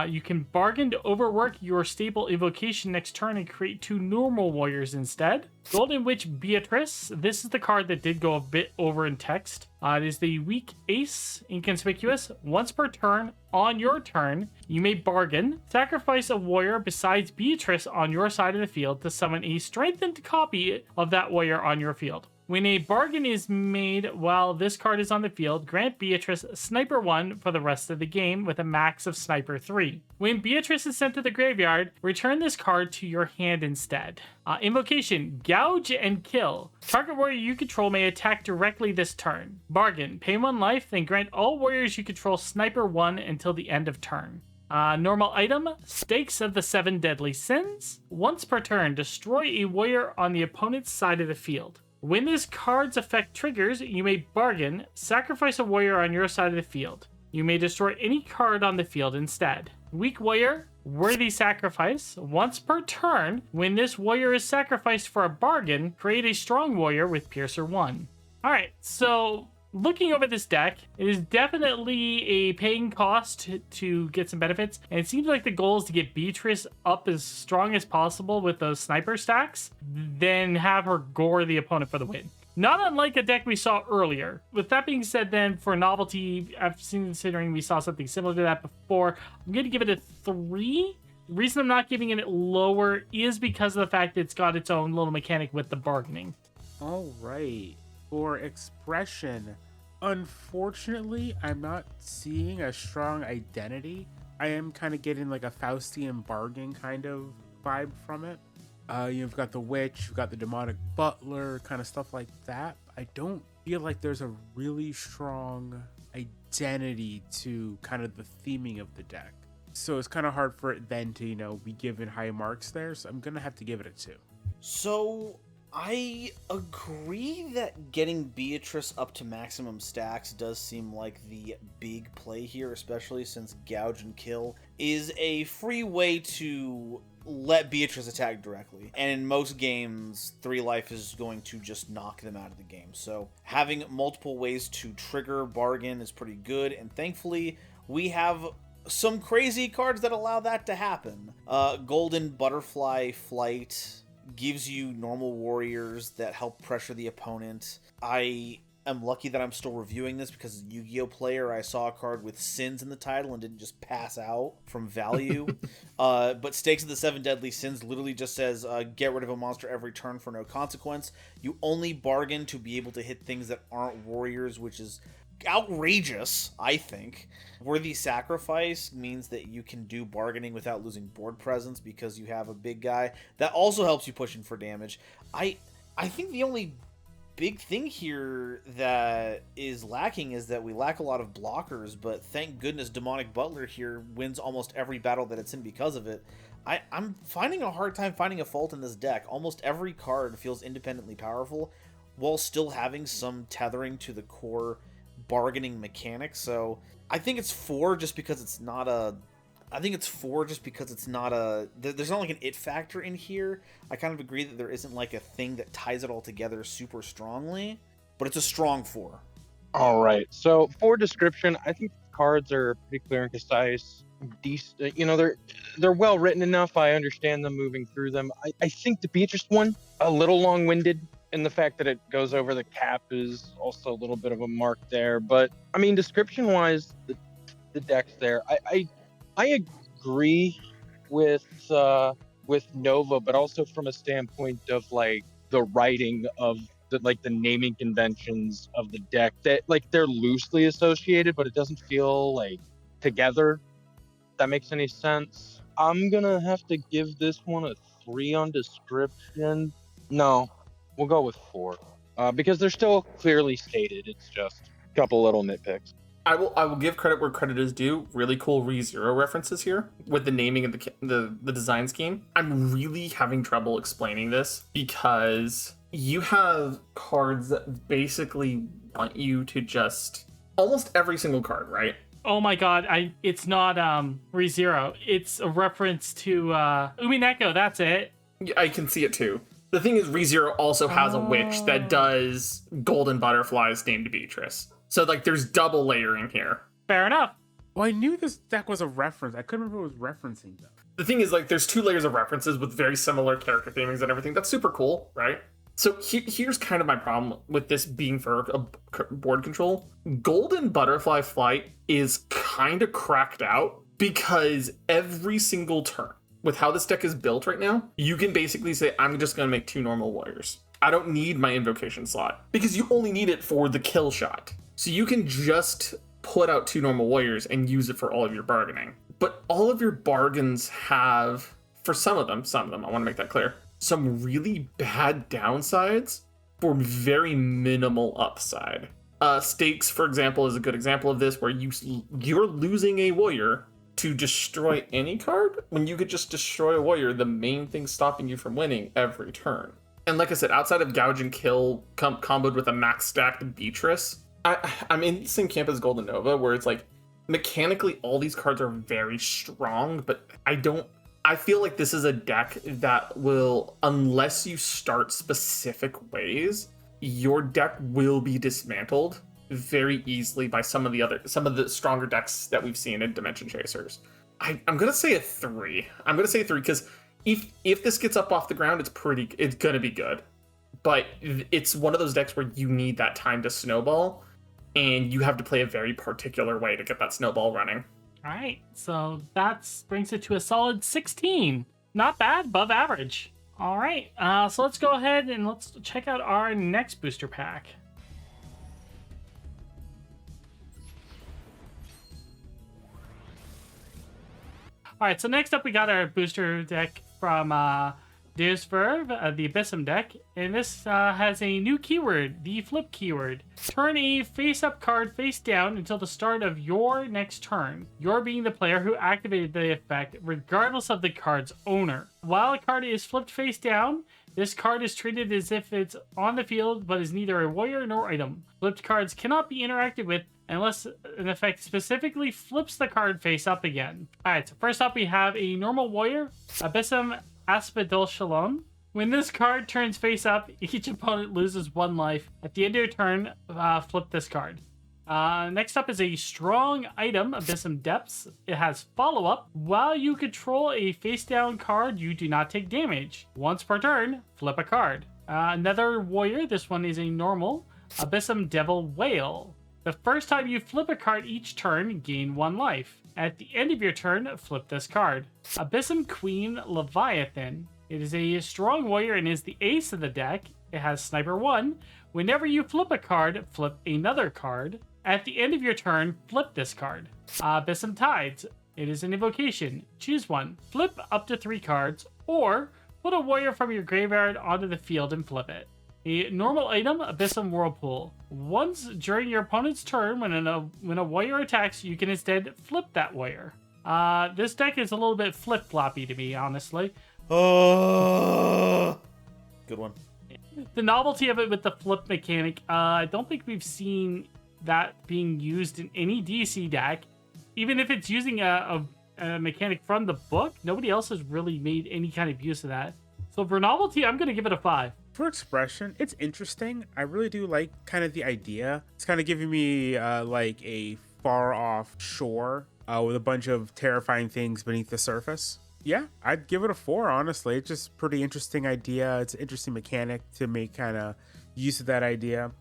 Speaker 1: You can bargain to overwork your staple invocation next turn and create 2 normal warriors instead. Golden Witch Beatrice. This is the card that did go a bit over in text. It is the weak ace, inconspicuous. Once per turn, on your turn, you may bargain. Sacrifice a warrior besides Beatrice on your side of the field to summon a strengthened copy of that warrior on your field. When a bargain is made while this card is on the field, grant Beatrice Sniper 1 for the rest of the game with a max of Sniper 3. When Beatrice is sent to the graveyard, return this card to your hand instead. Invocation, Gouge and Kill. Target warrior you control may attack directly this turn. Bargain, pay 1 life, then grant all warriors you control Sniper 1 until the end of turn. Normal item, Stakes of the 7 Deadly Sins. Once per turn, destroy a warrior on the opponent's side of the field. When this card's effect triggers, you may bargain, sacrifice a warrior on your side of the field. You may destroy any card on the field instead. Weak warrior, Worthy Sacrifice. Once per turn, when this warrior is sacrificed for a bargain, create a strong warrior with Piercer 1. Alright, so looking over this deck, it is definitely a paying cost to get some benefits, and it seems like the goal is to get Beatrice up as strong as possible with those sniper stacks, then have her gore the opponent for the win. Not unlike a deck we saw earlier. With that being said, then, for novelty, considering we saw something similar to that before, I'm going to give it a 3. The reason I'm not giving it lower is because of the fact that it's got its own little mechanic with the bargaining.
Speaker 3: All right. For expression, unfortunately, I'm not seeing a strong identity. I am kind of getting like a Faustian bargain kind of vibe from it. You've got the witch, you've got the demonic butler, kind of stuff like that. I don't feel like there's a really strong identity to kind of the theming of the deck. So it's kind of hard for it then to, be given high marks there. So I'm going to have to give it a 2.
Speaker 4: So I agree that getting Beatrice up to maximum stacks does seem like the big play here, especially since Gouge and Kill is a free way to let Beatrice attack directly. And in most games, 3 life is going to just knock them out of the game. So having multiple ways to trigger bargain is pretty good, and thankfully we have some crazy cards that allow that to happen. Golden Butterfly Flight gives you normal warriors that help pressure the opponent. I am lucky that I'm still reviewing this because as a Yu-Gi-Oh player, I saw a card with Sins in the title and didn't just pass out from value. But Stakes of the 7 Deadly Sins literally just says, get rid of a monster every turn for no consequence. You only bargain to be able to hit things that aren't warriors, which is outrageous, I think. Worthy Sacrifice means that you can do bargaining without losing board presence because you have a big guy. That also helps you push in for damage. I think the only big thing here that is lacking is that we lack a lot of blockers, but thank goodness Demonic Butler here wins almost every battle that it's in because of it. I'm finding a hard time finding a fault in this deck. Almost every card feels independently powerful while still having some tethering to the core bargaining mechanics. So I think it's 4 just because it's not a there's not like an it factor in here. I kind of agree that there isn't like a thing that ties it all together super strongly, but it's a strong 4.
Speaker 5: All right. So for description, I think the cards are pretty clear and concise. Decent, they're well written enough. I understand them moving through them. I think the Beatrice one a little long-winded, and the fact that it goes over the cap is also a little bit of a mark there. But I mean, description-wise, the deck's there. I agree with Nova, but also from a standpoint of like the writing of the naming conventions of the deck, that like they're loosely associated, but it doesn't feel like together. If that makes any sense. I'm gonna have to give this one a 3 on description. No, we'll go with 4 because they're still clearly stated. It's just a couple little nitpicks.
Speaker 2: I will give credit where credit is due. Really cool ReZero references here with the naming of the design scheme. I'm really having trouble explaining this because you have cards that basically want you to just almost every single card, right?
Speaker 1: Oh my god, it's not ReZero. It's a reference to Umineko, that's it.
Speaker 2: I can see it too. The thing is, ReZero also has a witch that does golden butterflies named Beatrice. So, like, there's double layering here.
Speaker 1: Fair enough.
Speaker 3: Well, I knew this deck was a reference. I couldn't remember what it was referencing, though.
Speaker 2: The thing is, like, there's 2 layers of references with very similar character themings and everything. That's super cool, right? So here's kind of my problem with this being for a board control. Golden Butterfly Flight is kind of cracked out because every single turn, with how this deck is built right now, you can basically say, I'm just going to make 2 normal warriors. I don't need my invocation slot because you only need it for the kill shot. So you can just put out 2 normal warriors and use it for all of your bargaining. But all of your bargains have, for some of them, I want to make that clear, some really bad downsides for very minimal upside. Stakes, for example, is a good example of this, where you're losing a warrior to destroy any card when you could just destroy a warrior, the main thing stopping you from winning every turn. And like I said, outside of Gouge and Kill comboed with a max stacked Beatrice, I'm in the same camp as Golden Nova, where it's like, mechanically, all these cards are very strong, but I feel like this is a deck that will, unless you start specific ways, your deck will be dismantled very easily by some of the stronger decks that we've seen in Dimension Chasers. I'm gonna say a 3. I'm gonna say a 3 because if this gets up off the ground, it's gonna be good. But it's one of those decks where you need that time to snowball, and you have to play a very particular way to get that snowball running.
Speaker 1: All right, so that brings it to a solid 16. Not bad, above average. All right, so let's go ahead and let's check out our next booster pack. All right, so next up we got our booster deck from Deus Verve, the Abyssum deck, and this has a new keyword, the flip keyword. Turn a face-up card face down until the start of your next turn. You're being the player who activated the effect, regardless of the card's owner. While a card is flipped face down, this card is treated as if it's on the field, but is neither a warrior nor item. Flipped cards cannot be interacted with unless an effect specifically flips the card face up again. Alright, so first up we have a normal warrior, Abyssum Asphodel Shalom. When this card turns face up, each opponent loses 1 life. At the end of your turn, flip this card. Next up is a strong item, Abyssum Depths. It has follow-up. While you control a face-down card, you do not take damage. Once per turn, flip a card. Another warrior, this one is a normal, Abyssum Devil Whale. The first time you flip a card each turn, gain 1 life. At the end of your turn, flip this card. Abyssum Queen Leviathan. It is a strong warrior and is the ace of the deck. It has Sniper 1. Whenever you flip a card, flip another card. At the end of your turn, flip this card. Abyssum Tides. It is an invocation. Choose one. Flip up to 3 cards, or put a warrior from your graveyard onto the field and flip it. A normal item, Abyssum Whirlpool. Once during your opponent's turn, when a warrior attacks, you can instead flip that warrior. This deck is a little bit flip-floppy to me, honestly.
Speaker 4: Oh, good one.
Speaker 1: The novelty of it with the flip mechanic, I don't think we've seen that being used in any DC deck. Even if it's using a mechanic from the book, nobody else has really made any kind of use of that. So for novelty, I'm going to give it a 5.
Speaker 3: For expression, it's interesting. I really do like kind of the idea. It's kind of giving me like a far off shore with a bunch of terrifying things beneath the surface. Yeah, I'd give it a 4, honestly. It's just pretty interesting idea. It's an interesting mechanic to make kind of use of that idea.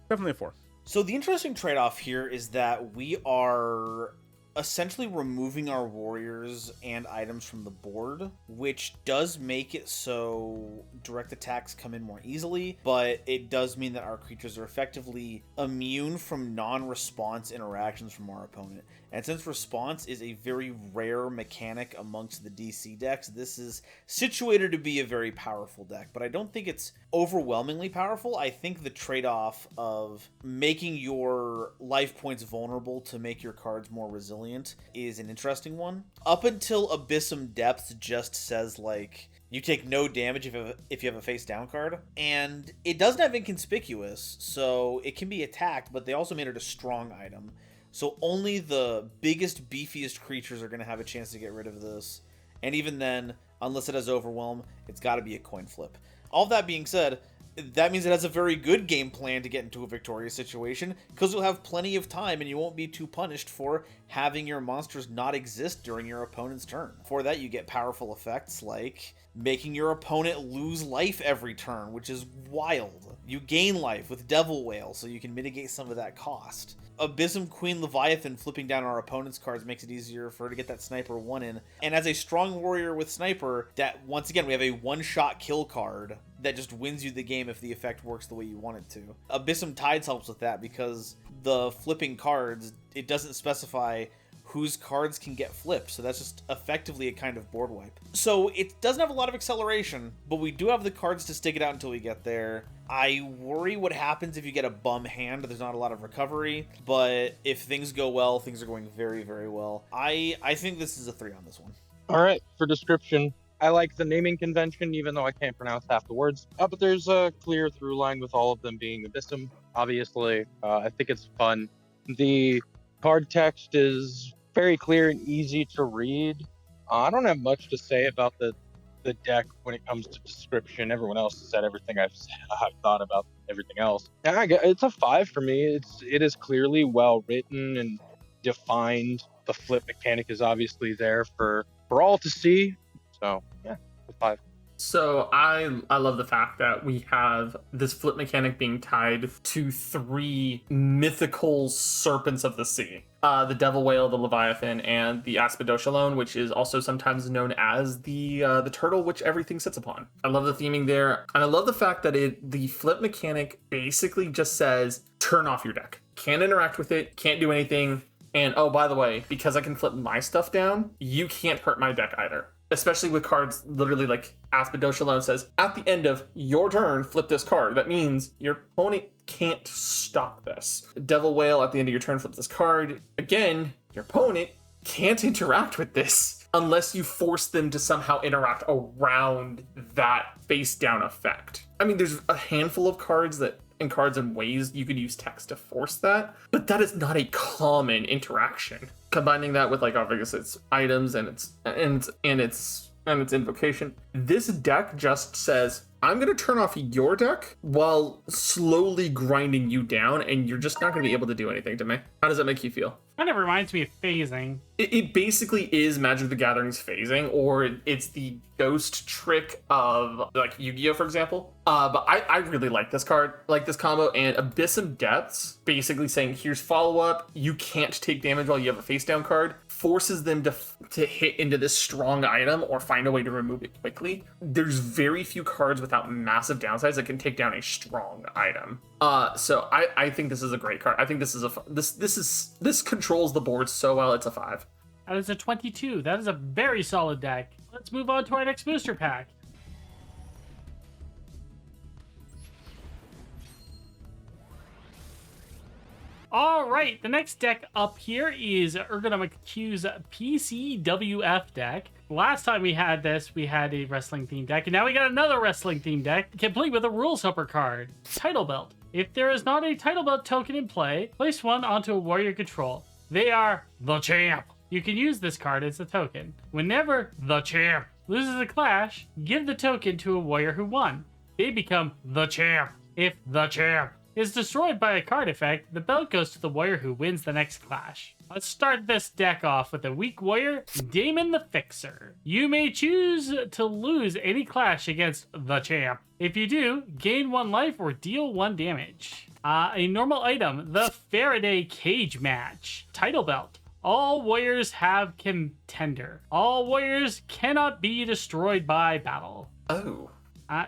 Speaker 3: Definitely a 4.
Speaker 4: So the interesting trade-off here is that we are essentially removing our warriors and items from the board, which does make it so direct attacks come in more easily, but it does mean that our creatures are effectively immune from non-response interactions from our opponent. And since response is a very rare mechanic amongst the DC decks, this is situated to be a very powerful deck, but I don't think it's overwhelmingly powerful. I think the trade-off of making your life points vulnerable to make your cards more resilient is an interesting one. Up until Abyssum Depths just says, like, you take no damage if you have a face down card, and it doesn't have Inconspicuous, so it can be attacked, but they also made it a strong item. So only the biggest, beefiest creatures are going to have a chance to get rid of this. And even then, unless it has Overwhelm, it's got to be a coin flip. All that being said, that means it has a very good game plan to get into a victorious situation, because you'll have plenty of time and you won't be too punished for having your monsters not exist during your opponent's turn. For that, you get powerful effects like making your opponent lose life every turn, which is wild. You gain life with Devil Whale, so you can mitigate some of that cost. Abysm Queen Leviathan flipping down our opponent's cards makes it easier for her to get that Sniper 1 in. And as a strong warrior with Sniper, that once again, we have a one-shot kill card that just wins you the game if the effect works the way you want it to. Abyssum Tides helps with that because the flipping cards, it doesn't specify whose cards can get flipped, so that's just effectively a kind of board wipe. So it doesn't have a lot of acceleration, but we do have the cards to stick it out until we get there. I worry what happens if you get a bum hand. There's not a lot of recovery, but if things go well, things are going very, very well. I think this is a 3 on this one.
Speaker 5: All right, for description, I like the naming convention, even though I can't pronounce half the words. But there's a clear through line with all of them being Abyssum, obviously. I think it's fun. The card text is very clear and easy to read. I don't have much to say about the deck when it comes to description. Everyone else has said everything I've thought about everything else. Yeah, it's a 5 for me. It is clearly well written and defined. The flip mechanic is obviously there for all to see. So yeah, a 5.
Speaker 2: So I love the fact that we have this flip mechanic being tied to 3 mythical serpents of the sea. The Devil Whale, the Leviathan, and the Aspidoshalon, which is also sometimes known as the turtle which everything sits upon. I love the theming there, and I love the fact that the flip mechanic basically just says, turn off your deck. Can't interact with it, can't do anything, and oh, by the way, because I can flip my stuff down, you can't hurt my deck either. Especially with cards literally like Aspidoshalon says, at the end of your turn, flip this card. That means your opponent can't stop this. Devil Whale, at the end of your turn, flip this card. Again, your opponent can't interact with this unless you force them to somehow interact around that face down effect. I mean, there's a handful of cards and ways you could use text to force that, but that is not a common interaction. Combining that with like obviously its items and its invocation, this deck just says, I'm going to turn off your deck while slowly grinding you down, and you're just not going to be able to do anything to me. How does that make you feel?
Speaker 1: Kind of reminds me of phasing.
Speaker 2: It basically is Magic the Gathering's phasing, or it's the ghost trick of like Yu-Gi-Oh, for example. But I really like this card, like this combo, and Abyssum Depths basically saying, here's follow-up, you can't take damage while you have a face down card, forces them to hit into this strong item or find a way to remove it quickly. There's very few cards without massive downsides that can take down a strong item. So I think this is a great card. I think this is this controls the board so well. It's a 5.
Speaker 1: That is a 22. That is a very solid deck. Let's move on to our next booster pack. All right, the next deck up here is Ergonomic Q's PCWF deck. Last time we had this, we had a wrestling themed deck, and now we got another wrestling themed deck, complete with a Rules Helper card. Title Belt. If there is not a Title Belt token in play, place one onto a warrior control. They are the champ. You can use this card as a token. Whenever the champ loses a clash, give the token to a warrior who won. They become the champ. If the champ is destroyed by a card effect, the belt goes to the warrior who wins the next clash. Let's start this deck off with a weak warrior, Damon the Fixer. You may choose to lose any clash against the champ. If you do, gain 1 life or deal 1 damage. A normal item, the Faraday Cage Match. Title Belt. All warriors have contender. All warriors cannot be destroyed by battle.
Speaker 2: Oh.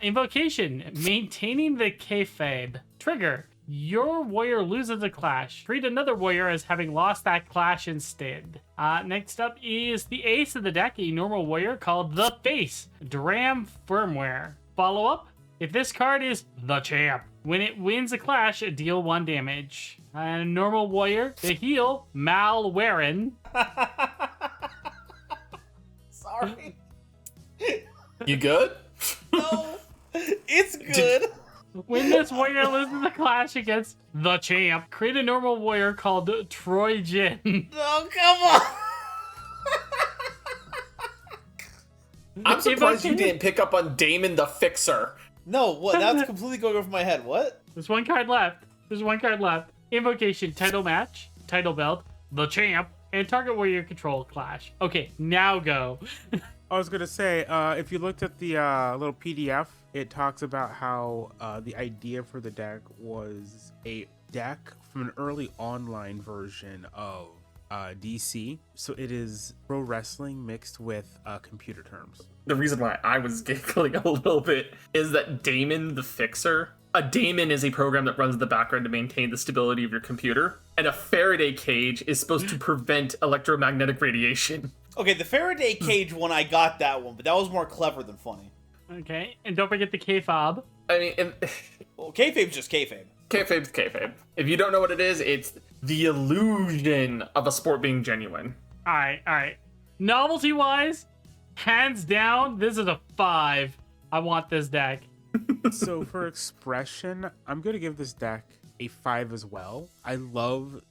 Speaker 1: Invocation, maintaining the kayfabe. Trigger, your warrior loses a clash. Treat another warrior as having lost that clash instead. Next up is the ace of the deck, a normal warrior called the Face, Dram Firmware. Follow up, if this card is the champ, when it wins a clash, deal 1 damage. And a normal warrior, the Heal, Malwaren.
Speaker 4: Sorry.
Speaker 2: You good?
Speaker 4: No, it's good.
Speaker 1: When this warrior loses a clash against the champ, create a normal warrior called Troy Jin.
Speaker 4: Oh, come on.
Speaker 2: I'm surprised you
Speaker 1: Invocation-
Speaker 2: didn't pick up on Damon the Fixer.
Speaker 4: No, what? That's completely going over my head. What?
Speaker 1: There's one card left. Invocation, title match, title belt, the champ, and target warrior control clash. Okay, now go.
Speaker 3: I was gonna say, if you looked at the little PDF, it talks about how the idea for the deck was a deck from an early online version of DC. So it is pro wrestling mixed with computer terms.
Speaker 2: The reason why I was giggling a little bit is that Damon the Fixer. A daemon is a program that runs in the background to maintain the stability of your computer, and a Faraday cage is supposed to prevent electromagnetic radiation.
Speaker 4: Okay, the Faraday cage one, I got that one, but that was more clever than funny.
Speaker 1: Okay, and don't forget the K-fob.
Speaker 2: I mean,
Speaker 4: Well, kayfabe's just kayfabe.
Speaker 2: kayfabe's kayfabe. If you don't know what it is, it's the illusion of a sport being genuine.
Speaker 1: All right. Novelty-wise, hands down, this is a 5. I want this deck.
Speaker 3: So for expression, I'm gonna give this deck a 5 as well. I love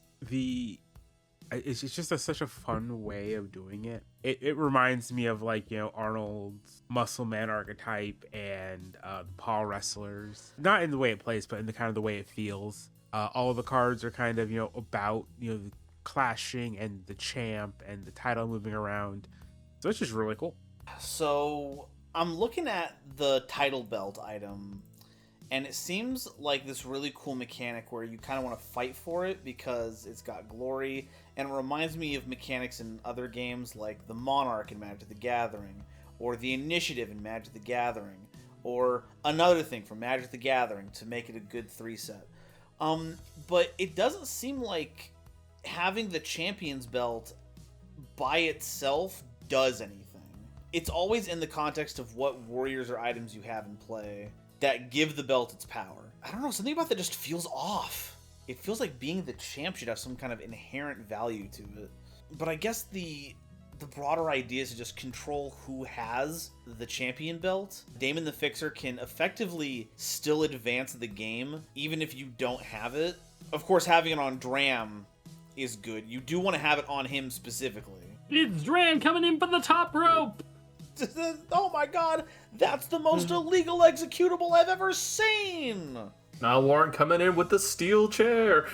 Speaker 3: it's just such a fun way of doing it. It reminds me of, like, you know, Arnold's muscle man archetype and Paul wrestlers. Not in the way it plays, but in the kind of the way it feels. All of the cards are kind of, you know, about, you know, the clashing and the champ and the title moving around. So it's just really cool.
Speaker 4: So I'm looking at the title belt item, and it seems like this really cool mechanic where you kind of want to fight for it because it's got glory, and it reminds me of mechanics in other games like the Monarch in Magic the Gathering, or the Initiative in Magic the Gathering, or another thing from Magic the Gathering to make it a good 3-set. But it doesn't seem like having the Champions belt by itself does anything. It's always in the context of what warriors or items you have in play that give the belt its power. I don't know, something about that just feels off. It feels like being the champ should have some kind of inherent value to it. But I guess the broader idea is to just control who has the champion belt. Damon the Fixer can effectively still advance the game, even if you don't have it. Of course, having it on Dram is good. You do want to have it on him specifically.
Speaker 1: It's Dran coming in from the top rope.
Speaker 4: Oh my god, that's the most illegal executable I've ever seen!
Speaker 2: Now Warren coming in with the steel chair.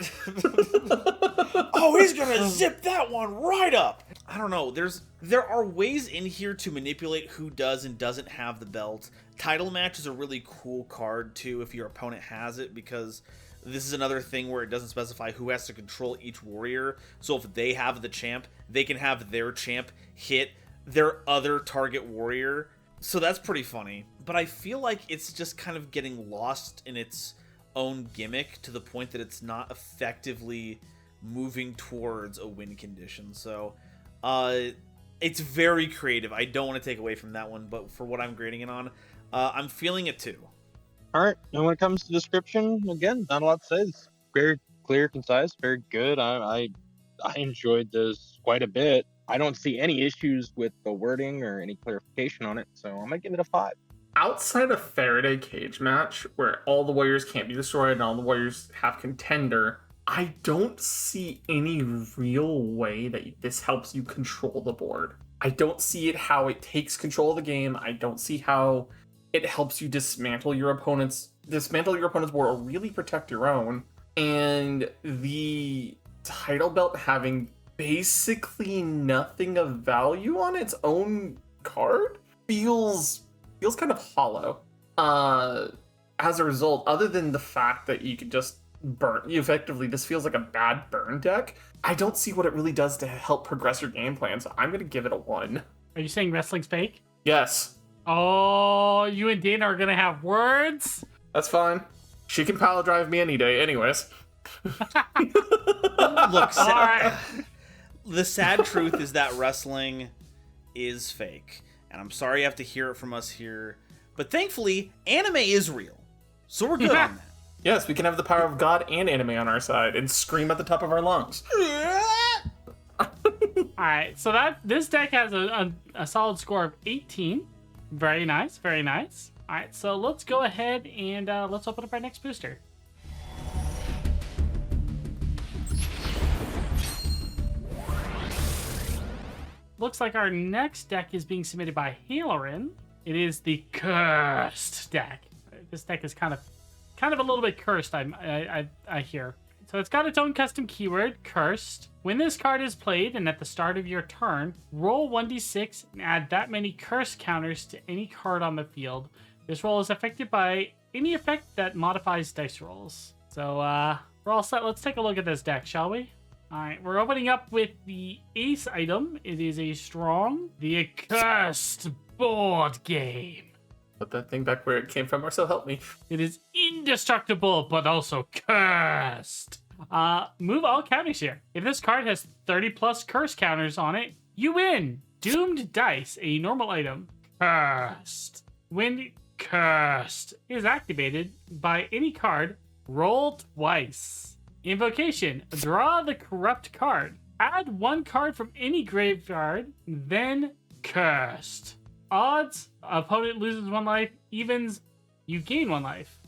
Speaker 4: Oh, he's gonna zip that one right up! I don't know, there are ways in here to manipulate who does and doesn't have the belt. Title match is a really cool card too if your opponent has it, because this is another thing where it doesn't specify who has to control each warrior. So if they have the champ, they can have their champ hit their other target warrior. So that's pretty funny. But I feel like it's just kind of getting lost in its own gimmick to the point that it's not effectively moving towards a win condition. So it's very creative. I don't want to take away from that one, but for what I'm grading it on, I'm feeling it too.
Speaker 5: All right. And when it comes to description, again, not a lot to say. It's very clear, concise, very good. I enjoyed this quite a bit. I don't see any issues with the wording or any clarification on it, so I'm gonna give it a 5.
Speaker 2: Outside of Faraday cage match, where all the warriors can't be destroyed and all the warriors have contender, I don't see any real way that this helps you control the board. I don't see it how it takes control of the game. I don't see how it helps you dismantle your opponent's board or really protect your own. And the title belt having basically nothing of value on its own card feels kind of hollow. As a result, other than the fact that you could just burn, this feels like a bad burn deck. I don't see what it really does to help progress your game plan, so I'm gonna give it a 1.
Speaker 1: Are you saying wrestling's fake?
Speaker 2: Yes,
Speaker 1: Oh, you and Dana are gonna have words?
Speaker 2: that's fine. She can pile drive me any day, anyways.
Speaker 4: Look,
Speaker 1: All right.
Speaker 4: the sad truth is that wrestling is fake. And I'm sorry you have to hear it from us here. But thankfully, anime is real. So we're good on that.
Speaker 2: Yes, we can have the power of God and anime on our side and scream at the top of our lungs.
Speaker 1: All right, so this deck has a solid score of 18. Very nice, very nice. All right, so let's go ahead and let's open up our next booster. looks like our next deck is being submitted by Halorin. It is the Cursed deck. This deck is kind of a little bit cursed, I hear. So it's got its own custom keyword, Cursed. When this card is played and at the start of your turn, roll 1d6 and add that many curse counters to any card on the field. This roll is affected by any effect that modifies dice rolls. So we're all set. Let's take a look at this deck, shall we? Alright, we're opening up with the ace item. It is the Accursed board game.
Speaker 2: Put that thing back where it came from, or so help me.
Speaker 1: It is indestructible, but also cursed. Move all counters here. If this card has 30 plus curse counters on it, you win. Doomed Dice, a normal item. Cursed. When Cursed is activated by any card, roll twice. Invocation. Draw the corrupt card. Add one card from any graveyard, then Cursed. Odds, opponent loses 1 life. Evens, you gain 1 life.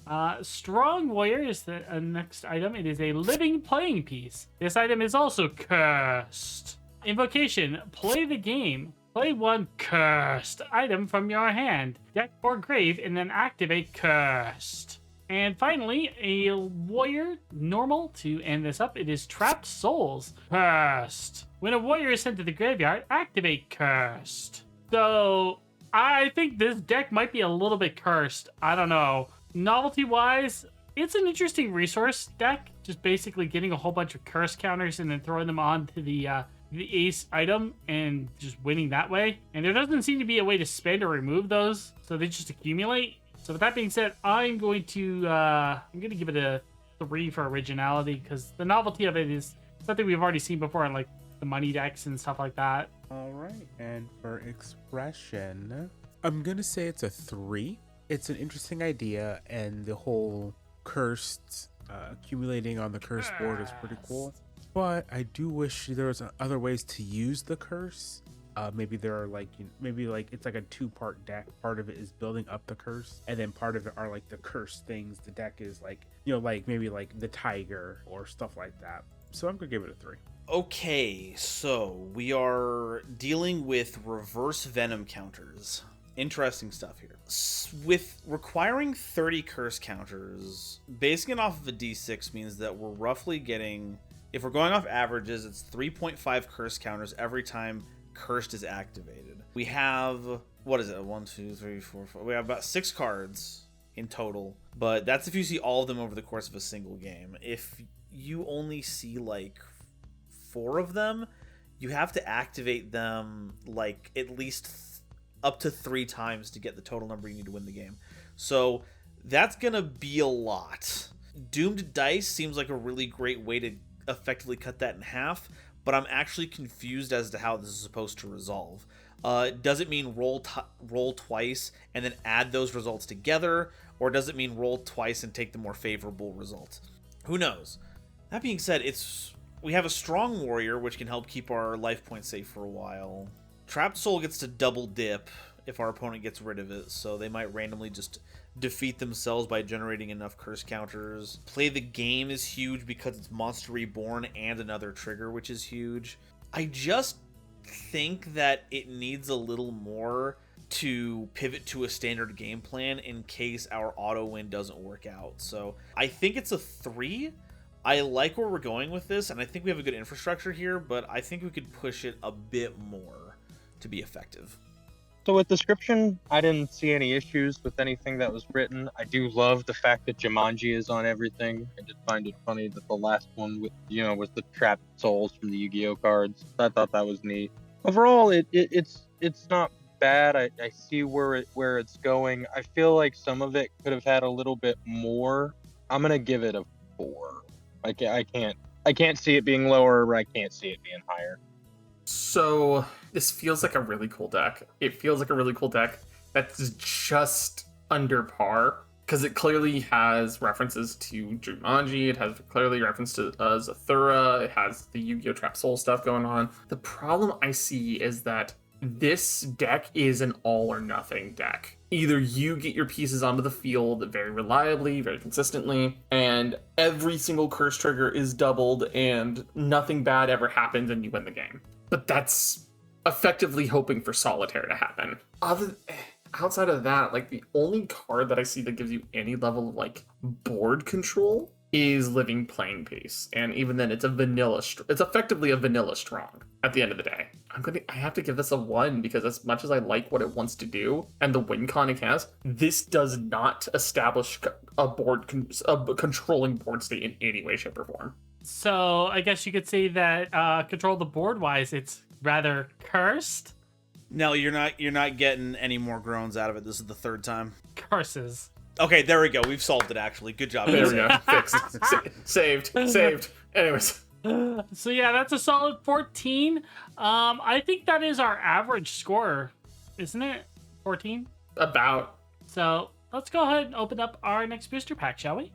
Speaker 1: Strong Warrior is the next item. It is a living playing piece. This item is also cursed. Invocation, play the game. Play 1 cursed item from your hand, deck or grave, and then activate Cursed. And finally, a warrior, normal, to end this up. It is Trapped Souls. Cursed. When a warrior is sent to the graveyard, activate Cursed. So, I think this deck might be a little bit cursed. I don't know. Novelty-wise, it's an interesting resource deck. Just basically getting a whole bunch of curse counters and then throwing them onto the ace item and just winning that way. And there doesn't seem to be a way to spend or remove those, so they just accumulate. So with that being said, I'm going to give it a 3 for originality, because the novelty of it is something we've already seen before in like the money decks and stuff like that.
Speaker 3: All right, and for expression, I'm gonna say it's a 3. It's an interesting idea, and the whole cursed accumulating on the cursed board is pretty cool. But I do wish there was other ways to use the curse. Maybe there are maybe it's like a 2-part deck. Part of it is building up the curse, and then part of it are like the cursed things. The deck is maybe like the tiger or stuff like that. So I'm gonna give it a 3.
Speaker 4: Okay, so we are dealing with reverse venom counters. Interesting stuff here. With requiring 30 curse counters, basing it off of a d6 means that we're roughly getting, if we're going off averages, it's 3.5 curse counters every time Cursed is activated. We have, what is it? 1, 2, 3, 4, 5. We have about 6 cards in total, but that's if you see all of them over the course of a single game. If you only see like 4 of them, you have to activate them like at least up to 3 times to get the total number you need to win the game. So that's gonna be a lot. Doomed Dice seems like a really great way to effectively cut that in half, but I'm actually confused as to how this is supposed to resolve. Does it mean roll twice and then add those results together, or does it mean roll twice and take the more favorable result? Who knows? That being said, we have a Strong Warrior, which can help keep our life points safe for a while. Trapped Soul gets to double dip if our opponent gets rid of it, so they might randomly just defeat themselves by generating enough curse counters. Play the Game is huge because it's Monster Reborn and another trigger, which is huge. I just think that it needs a little more to pivot to a standard game plan in case our auto win doesn't work out. So I think it's a 3. I like where we're going with this, and I think we have a good infrastructure here, but I think we could push it a bit more to be effective.
Speaker 5: So with description, I didn't see any issues with anything that was written. I do love the fact that Jumanji is on everything. I just find it funny that the last one with the trapped souls from the Yu-Gi-Oh cards. I thought that was neat. Overall, it's not bad. I see where it's going. I feel like some of it could have had a little bit more. I'm gonna give it a 4. I can't see it being lower, or I can't see it being higher.
Speaker 2: So this feels like a really cool deck. It feels like a really cool deck that's just under par, because it clearly has references to Jumanji. It has clearly reference to Zathura. It has the Yu-Gi-Oh! Trap Soul stuff going on. The problem I see is that this deck is an all or nothing deck. Either you get your pieces onto the field very reliably, very consistently, and every single curse trigger is doubled and nothing bad ever happens and you win the game. But that's effectively hoping for solitaire to happen. Outside of that, like the only card that I see that gives you any level of like board control is Living Playing Piece, and even then, it's effectively a vanilla strong. At the end of the day, I have to give this a 1 because as much as I like what it wants to do and the win con it has, this does not establish a controlling board state in any way, shape, or form.
Speaker 1: So I guess you could say that control the board wise, it's rather cursed.
Speaker 4: No, you're not getting any more groans out of it. This is the third time.
Speaker 1: Curses.
Speaker 4: Okay, there we go. We've solved it, actually. Good job.
Speaker 2: There we go. Fixed. Saved. Anyways.
Speaker 1: So yeah, that's a solid 14. I think that is our average score, isn't it? 14?
Speaker 2: About.
Speaker 1: So let's go ahead and open up our next booster pack, shall we?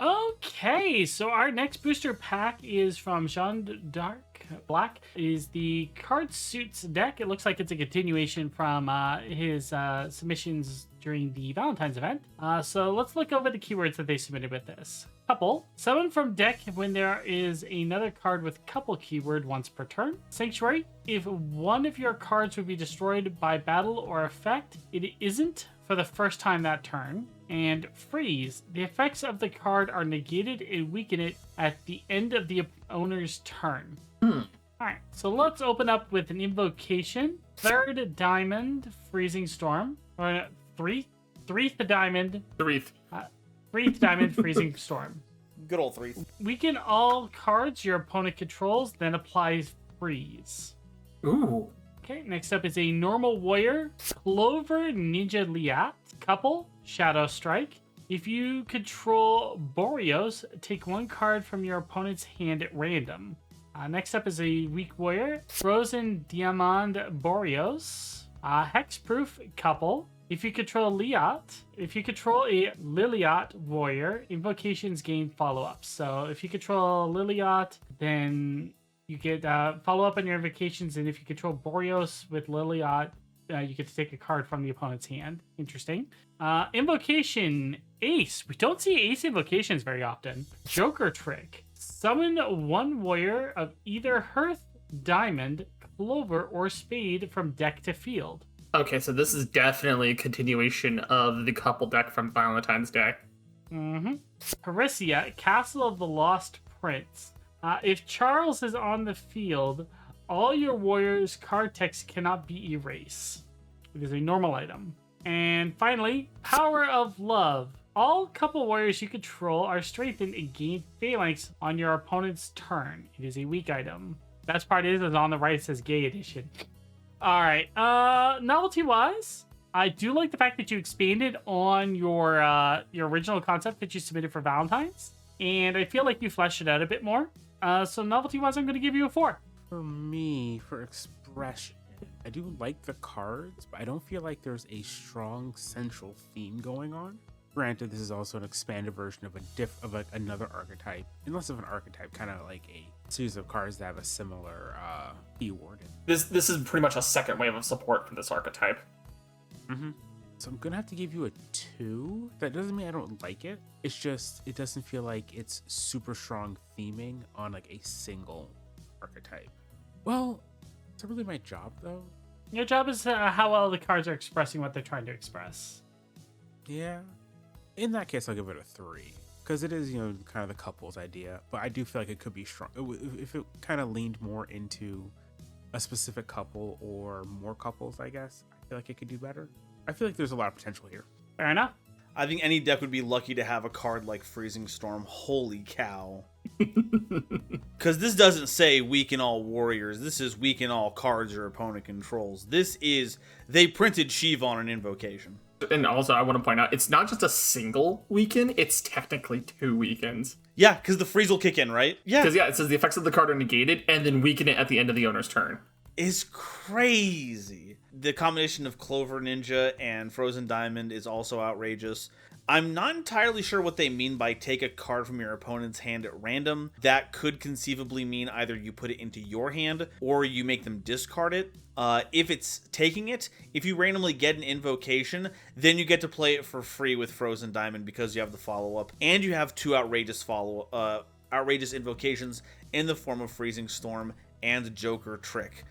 Speaker 1: Okay, so our next booster pack is from Jean d'Arc Black. It is the Card Suits deck. It looks like it's a continuation from his submissions during the Valentine's event. So let's look over the keywords that they submitted with this. Couple. Summon from deck when there is another card with couple keyword once per turn. Sanctuary. If one of your cards would be destroyed by battle or effect, it isn't for the first time that turn. And freeze. The effects of the card are negated and weaken it at the end of the owner's turn. Alright, so let's open up with an invocation. Third diamond, freezing storm. Or threeth diamond. Threeth diamond, freezing storm.
Speaker 4: Good old 3.
Speaker 1: Weaken all cards your opponent controls, then applies freeze.
Speaker 2: Ooh.
Speaker 1: Okay, next up is a normal warrior, Clover Ninja Liat, couple, Shadow Strike. If you control Boreos, take one card from your opponent's hand at random. Next up is a weak warrior, Frozen Diamond Boreos, Hexproof, couple. If you control a Liliat warrior, invocations gain follow-ups. So if you control Liliat, then you get follow-up on your invocations, and if you control Boreos with Liliat, you get to take a card from the opponent's hand. Interesting. Invocation Ace. We don't see Ace invocations very often. Joker Trick. Summon one warrior of either Hearth, Diamond, Clover, or Spade from deck to field.
Speaker 2: Okay, so this is definitely a continuation of the couple deck from Valentine's Day.
Speaker 1: Parisia, Castle of the Lost Prince. If Charles is on the field, all your warriors' card text cannot be erased. It is a normal item. And finally, Power of Love. All couple warriors you control are strengthened and gain phalanx on your opponent's turn. It is a weak item. Best part is on the right it says Gay Edition. Alright, novelty-wise, I do like the fact that you expanded on your original concept that you submitted for Valentine's. And I feel like you fleshed it out a bit more. So novelty-wise, I'm going to give you a 4.
Speaker 3: For me, for expression, I do like the cards, but I don't feel like there's a strong central theme going on. Granted, this is also an expanded version of another archetype, and less of an archetype, kind of like a series of cards that have a similar keyword.
Speaker 2: This is pretty much a second wave of support for this archetype.
Speaker 3: So I'm gonna have to give you a 2. That doesn't mean I don't like it. It's just it doesn't feel like it's super strong theming on like a single archetype. Well, it's really my job though.
Speaker 1: Your job is how well the cards are expressing what they're trying to express.
Speaker 3: Yeah. In that case, I'll give it a 3 because it is, kind of the couples idea. But I do feel like it could be strong if it kind of leaned more into a specific couple or more couples. I guess I feel like it could do better. I feel like there's a lot of potential here.
Speaker 1: Fair enough.
Speaker 4: I think any deck would be lucky to have a card like Freezing Storm. Holy cow. Because this doesn't say weaken all warriors. This is weaken all cards your opponent controls. They printed Shiva on an invocation.
Speaker 2: And also, I want to point out, it's not just a single weaken, it's technically 2 weakens.
Speaker 4: Yeah, because the freeze will kick in, right? Yeah.
Speaker 2: Because, it says the effects of the card are negated, and then weaken it at the end of the owner's turn.
Speaker 4: Is crazy. The combination of Clover Ninja and Frozen Diamond is also outrageous. I'm not entirely sure what they mean by take a card from your opponent's hand at random. That could conceivably mean either you put it into your hand or you make them discard it. If it's taking it, if you randomly get an invocation, then you get to play it for free with Frozen Diamond because you have the follow-up, and you have two outrageous invocations in the form of Freezing Storm and Joker Trick.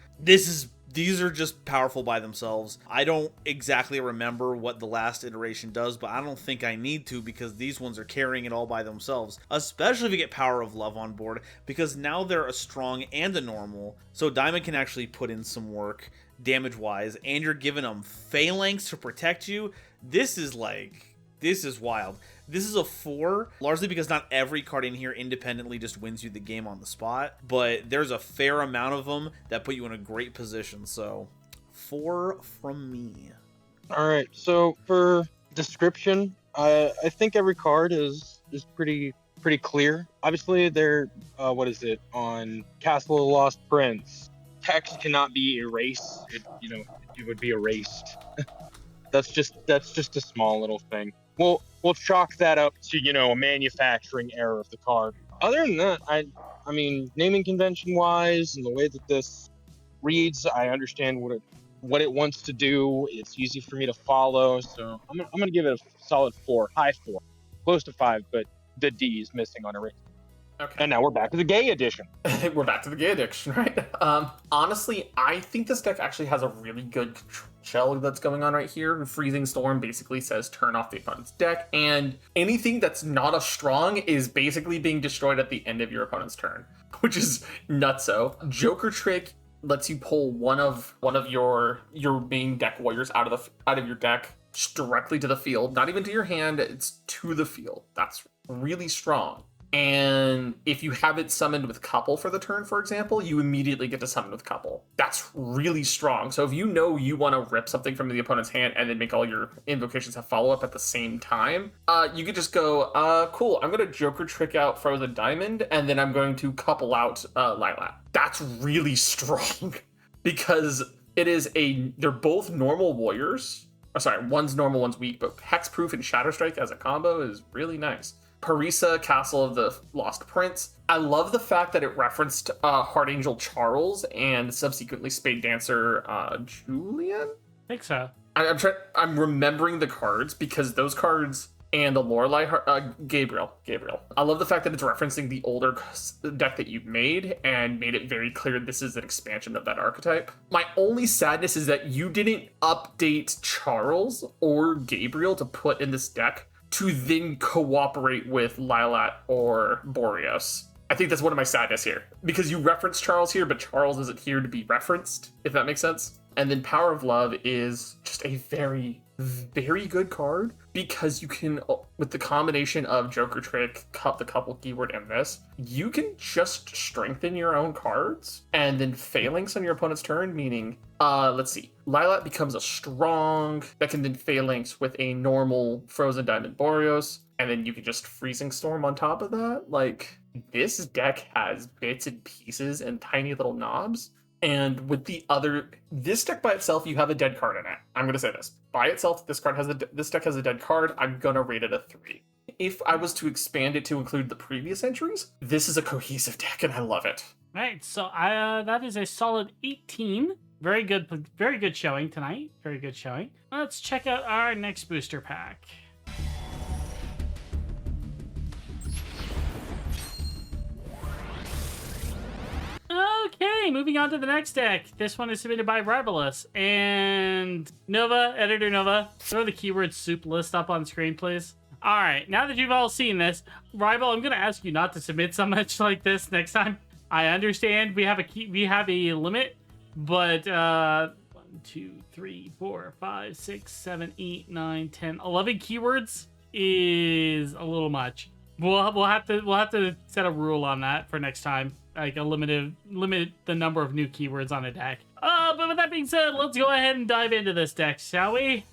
Speaker 4: These are just powerful by themselves. I don't exactly remember what the last iteration does, but I don't think I need to because these ones are carrying it all by themselves. Especially if you get Power of Love on board, because now they're a strong and a normal, so Diamond can actually put in some work damage-wise, and you're giving them Phalanx to protect you. This is wild. This is a 4, largely because not every card in here independently just wins you the game on the spot, but there's a fair amount of them that put you in a great position, so 4 from me.
Speaker 5: All right, so for description, I think every card is pretty clear. Obviously, they're on Castle of the Lost Prince. Text cannot be erased. It would be erased. That's just a small little thing. We'll chalk that up to, a manufacturing error of the card. Other than that, I mean, naming convention wise and the way that this reads, I understand what it wants to do. It's easy for me to follow, so I'm gonna give it a solid 4, high 4, close to 5, but the D is missing on erase.
Speaker 2: Okay.
Speaker 5: And now we're back to the gay edition.
Speaker 2: We're back to the gay addiction, right? Honestly, I think this deck actually has a really good shell that's going on right here. Freezing Storm basically says turn off the opponent's deck, and anything that's not a strong is basically being destroyed at the end of your opponent's turn, which is nutso. Joker Trick lets you pull one of your main deck warriors out of your deck directly to the field, not even to your hand, it's to the field. That's really strong. And if you have it summoned with couple for the turn, for example, you immediately get to summon with couple. That's really strong. So if you want to rip something from the opponent's hand and then make all your invocations have follow-up at the same time, you could just go, cool, I'm going to Joker Trick out Frozen Diamond, and then I'm going to couple out Lilat. That's really strong because they're both normal warriors. Oh, sorry, one's normal, one's weak, but Hexproof and Shadow Strike as a combo is really nice. Parisa, Castle of the Lost Prince. I love the fact that it referenced Heart Angel Charles and subsequently Spade Dancer Julian?
Speaker 1: I think so.
Speaker 2: I'm remembering the cards because those cards and the Lorelei Gabriel. I love the fact that it's referencing the older deck that you've made and made it very clear this is an expansion of that archetype. My only sadness is that you didn't update Charles or Gabriel to put in this deck to then cooperate with Lilat or Boreas. I think that's one of my sadness here. Because you reference Charles here, but Charles isn't here to be referenced, if that makes sense. And then Power of Love is just a very, very good card because you can, with the combination of Joker Trick, the couple keyword, and this, you can just strengthen your own cards and then Phalanx on your opponent's turn, meaning, let's see, Lilat becomes a strong that can then Phalanx with a normal Frozen Diamond Boreas, and then you can just Freezing Storm on top of that. Like, this deck has bits and pieces and tiny little knobs. And with this deck by itself, you have a dead card in it. I'm going to say this. By itself, this deck has a dead card. I'm going to rate it a 3. If I was to expand it to include the previous entries, this is a cohesive deck and I love it.
Speaker 1: All right, so that is a solid 18. Very good showing tonight. Very good showing. Let's check out our next booster pack. Okay, moving on to the next deck. This one is submitted by Rivalus. And Nova, Editor Nova, throw the keyword soup list up on screen, please. All right, now that you've all seen this, Rival, I'm going to ask you not to submit so much like this next time. I understand we have a limit, but 1, 2, 3, 4, 5, 6, 7, 8, 9, 10, 11 keywords is a little much. We'll have to set a rule on that for next time. Like limit the number of new keywords on a deck. But with that being said, let's go ahead and dive into this deck, shall we?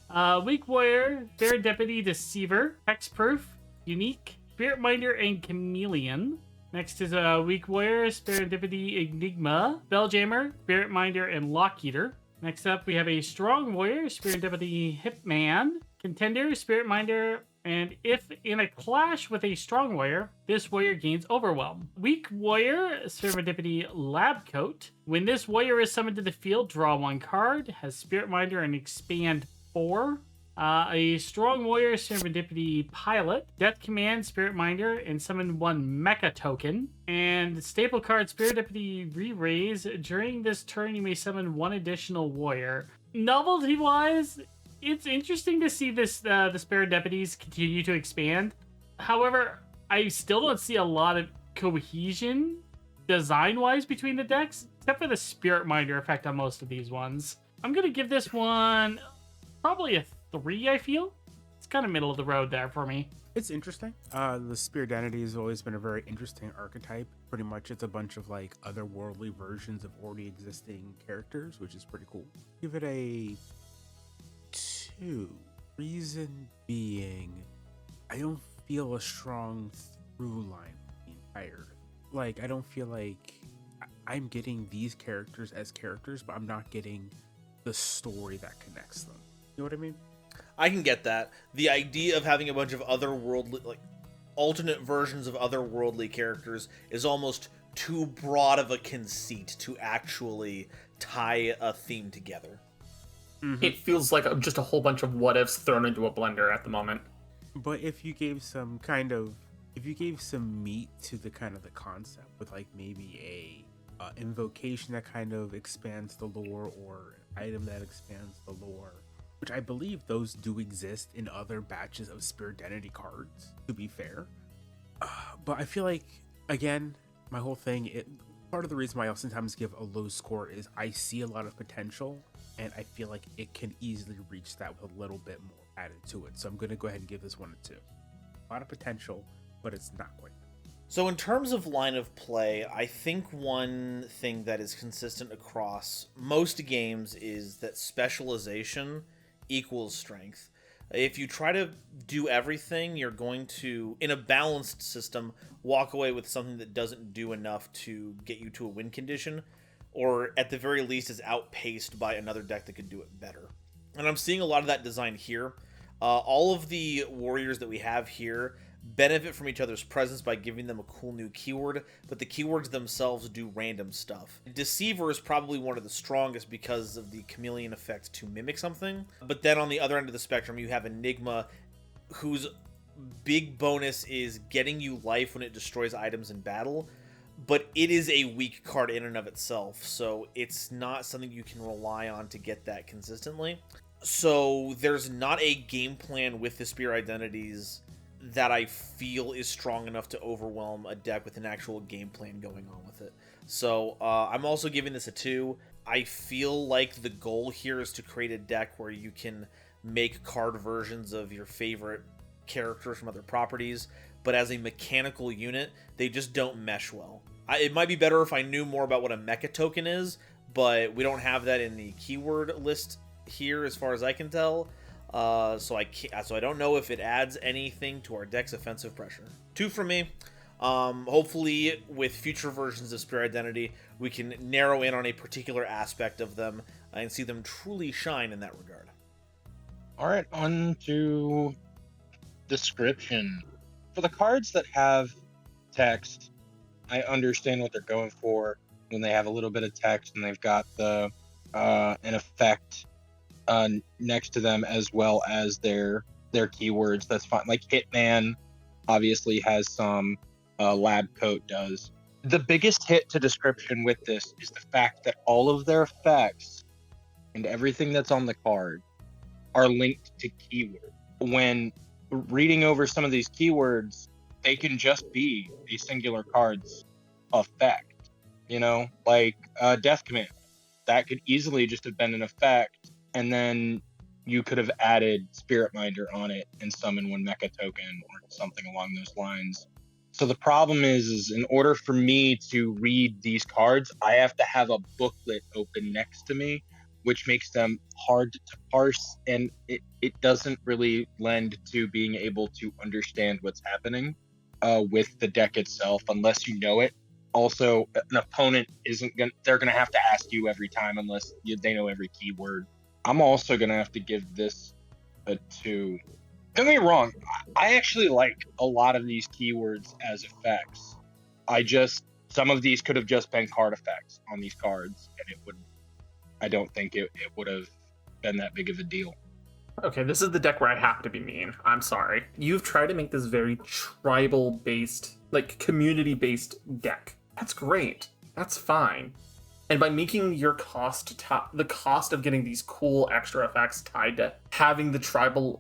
Speaker 1: Weak Warrior, Serendipity Deceiver, Hexproof, Unique, Spirit Minder, and Chameleon. Next is Weak Warrior, Serendipity Enigma, Spelljammer, Spirit Minder, and Lockeater. Next up, we have a Strong Warrior, Spirit Deputy Hitman, Contender, Spirit Minder, and if in a clash with a Strong Warrior, this warrior gains Overwhelm. Weak Warrior, Spirit Deputy Lab Coat. When this warrior is summoned to the field, draw 1 card, has Spirit Minder and Expand 4. A Strong Warrior, Serendipity Pilot, Death Command, Spirit Minder, and summon 1 Mecha Token. And staple card, Spirit Deputy Re-Raise. During this turn, you may summon 1 additional warrior. Novelty-wise, it's interesting to see this the Spirit Deputies continue to expand. However, I still don't see a lot of cohesion design-wise between the decks, except for the Spirit Minder effect on most of these ones. I'm going to give this one probably a 3, I feel. It's kind of middle of the road there for me.
Speaker 3: It's interesting. The Spirit Identity has always been a very interesting archetype. Pretty much it's a bunch of like otherworldly versions of already existing characters, which is pretty cool. Give it a 2. Reason being, I don't feel a strong through line the entire. Like, I don't feel like I'm getting these characters as characters, but I'm not getting the story that connects them. You know what I mean?
Speaker 4: I can get that. The idea of having a bunch of otherworldly, like, alternate versions of otherworldly characters is almost too broad of a conceit to actually tie a theme together.
Speaker 2: It feels like just a whole bunch of what ifs thrown into a blender at the moment.
Speaker 3: But if you gave some meat to the kind of the concept with like maybe a invocation that kind of expands the lore, or an item that expands the lore, which I believe those do exist in other batches of Spirit Identity cards, to be fair. But I feel like, again, my whole thing, part of the reason why I'll sometimes give a low score is I see a lot of potential, and I feel like it can easily reach that with a little bit more added to it. So I'm going to go ahead and give this one a 2. A lot of potential, but it's not quite.
Speaker 4: So in terms of line of play, I think one thing that is consistent across most games is that specialization equals strength. If you try to do everything, you're going to, in a balanced system, walk away with something that doesn't do enough to get you to a win condition, or at the very least is outpaced by another deck that could do it better. And I'm seeing a lot of that design here. All of the warriors that we have here benefit from each other's presence by giving them a cool new keyword, but the keywords themselves do random stuff. Deceiver is probably one of the strongest because of the chameleon effect to mimic something, but then on the other end of the spectrum you have Enigma, whose big bonus is getting you life when it destroys items in battle, but it is a weak card in and of itself, so it's not something you can rely on to get that consistently. So there's not a game plan with the Spirit Identities that I feel is strong enough to overwhelm a deck with an actual game plan going on with it. So I'm also giving this a 2. I feel like the goal here is to create a deck where you can make card versions of your favorite characters from other properties, but as a mechanical unit, they just don't mesh well. It might be better if I knew more about what a mecha token is, but we don't have that in the keyword list here as far as I can tell. So I don't know if it adds anything to our deck's offensive pressure. 2 from me. Hopefully, with future versions of Spirit Identity, we can narrow in on a particular aspect of them and see them truly shine in that regard.
Speaker 5: All right, on to description. For the cards that have text, I understand what they're going for when they have a little bit of text and they've got the an effect next to them as well as their keywords. That's fine. Like Hitman obviously has some, Lab Coat does. The biggest hit to description with this is the fact that all of their effects and everything that's on the card are linked to keywords. When reading over some of these keywords, they can just be a singular card's effect. You know, like Death Command. That could easily just have been an effect, and then you could have added Spirit Minder on it and summon 1 mecha token or something along those lines. So the problem is in order for me to read these cards, I have to have a booklet open next to me, which makes them hard to parse, and it doesn't really lend to being able to understand what's happening with the deck itself unless you know it. Also, an opponent they're gonna have to ask you every time unless they know every keyword. I'm also gonna have to give this a 2. Don't get me wrong, I actually like a lot of these keywords as effects. Some of these could have just been card effects on these cards, and I don't think it would have been that big of a deal.
Speaker 2: Okay, this is the deck where I have to be mean. I'm sorry. You've tried to make this very tribal-based, like community-based deck. That's great. That's fine. And by making your the cost of getting these cool extra effects tied to having the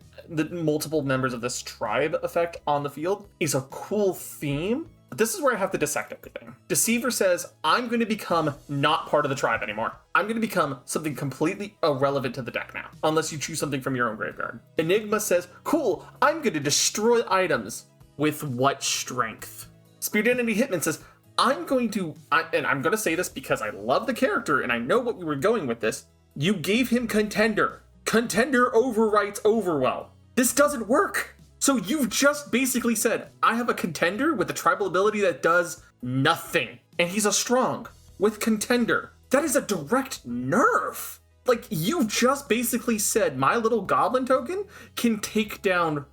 Speaker 2: multiple members of this tribe effect on the field is a cool theme. But this is where I have to dissect everything. Deceiver says, I'm going to become not part of the tribe anymore. I'm going to become something completely irrelevant to the deck now, unless you choose something from your own graveyard. Enigma says, cool, I'm going to destroy items. With what strength? Spirit Identity Hitman says, I'm going to say this because I love the character and I know what we were going with this. You gave him Contender. Contender overwrites Overwhelm. This doesn't work. So you've just basically said, I have a Contender with a tribal ability that does nothing. And he's a strong with Contender. That is a direct nerf. Like, you just basically said my little goblin token can take down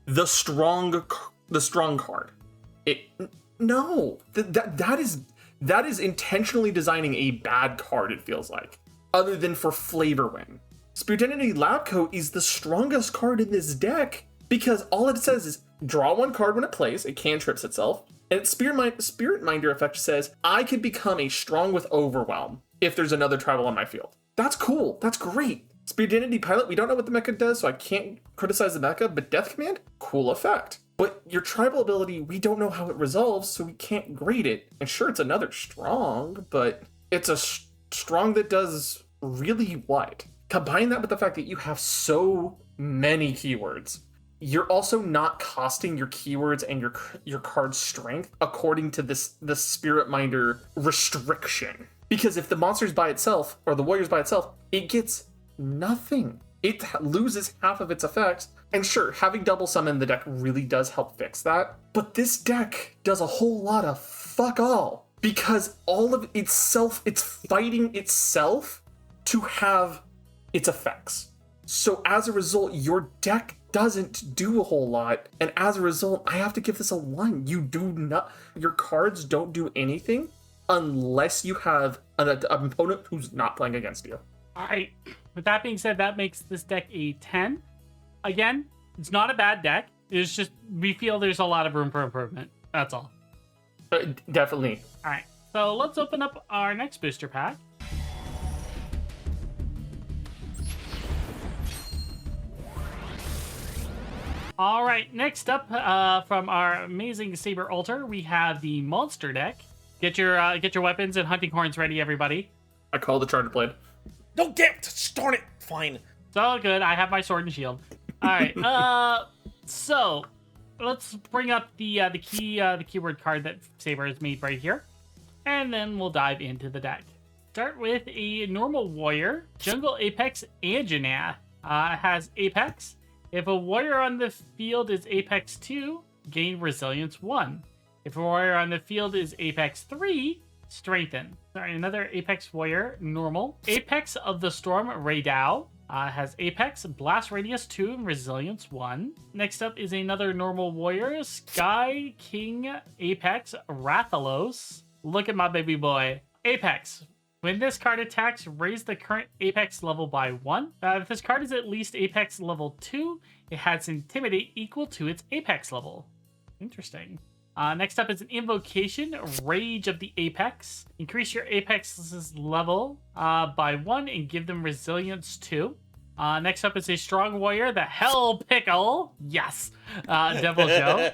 Speaker 2: the strong card. No, that is intentionally designing a bad card, it feels like, other than for flavor win. Spirit Identity Lab Coat is the strongest card in this deck because all it says is draw one card when it plays, it cantrips itself, and its Spirit Minder effect says I can become a strong with Overwhelm if there's another tribal on my field. That's cool, that's great. Spirit Identity Pilot, we don't know what the mecha does, so I can't criticize the mecha, but Death Command, cool effect. But your tribal ability, we don't know how it resolves, so we can't grade it. And sure, it's another strong, but it's a strong that does really what? Combine that with the fact that you have so many keywords. You're also not costing your keywords and your card's strength according to the Spirit Minder restriction. Because if the monster's by itself, or the warrior's by itself, it gets nothing. It loses half of its effects. And sure, having double summon in the deck really does help fix that. But this deck does a whole lot of fuck all. Because all of itself, it's fighting itself to have its effects. So as a result, your deck doesn't do a whole lot. And as a result, I have to give this a 1. Your cards don't do anything unless you have an opponent who's not playing against you.
Speaker 1: All right. With that being said, that makes this deck a 10. Again, it's not a bad deck. It's just we feel there's a lot of room for improvement. That's all.
Speaker 2: Definitely.
Speaker 1: All right. So let's open up our next booster pack. All right. Next up, from our amazing Saber Altar, we have the monster deck. Get your weapons and hunting horns ready, everybody.
Speaker 2: I call the Charger Blade.
Speaker 4: No, damn it! Darn it! Fine.
Speaker 1: It's all good. I have my sword and shield. All right. So let's bring up the keyword card that Saber has made right here, and then we'll dive into the deck. Start with a normal warrior, Jungle Apex Anjanath. Has Apex. If a warrior on the field is Apex 2, gain Resilience 1. If a warrior on the field is Apex 3, strengthen. Sorry, another Apex warrior, normal. Apex of the Storm Raidao has Apex, Blast Radius 2, and Resilience 1. Next up is another normal warrior, Sky King Apex Rathalos. Look at my baby boy. Apex. When this card attacks, raise the current Apex level by 1. If this card is at least Apex level 2, it has Intimidate equal to its Apex level. Interesting. Next up is an invocation, Rage of the Apex. Increase your Apex's level by 1 and give them Resilience 2. Next up is a strong warrior, the Hell Pickle. Yes, Devil Joe.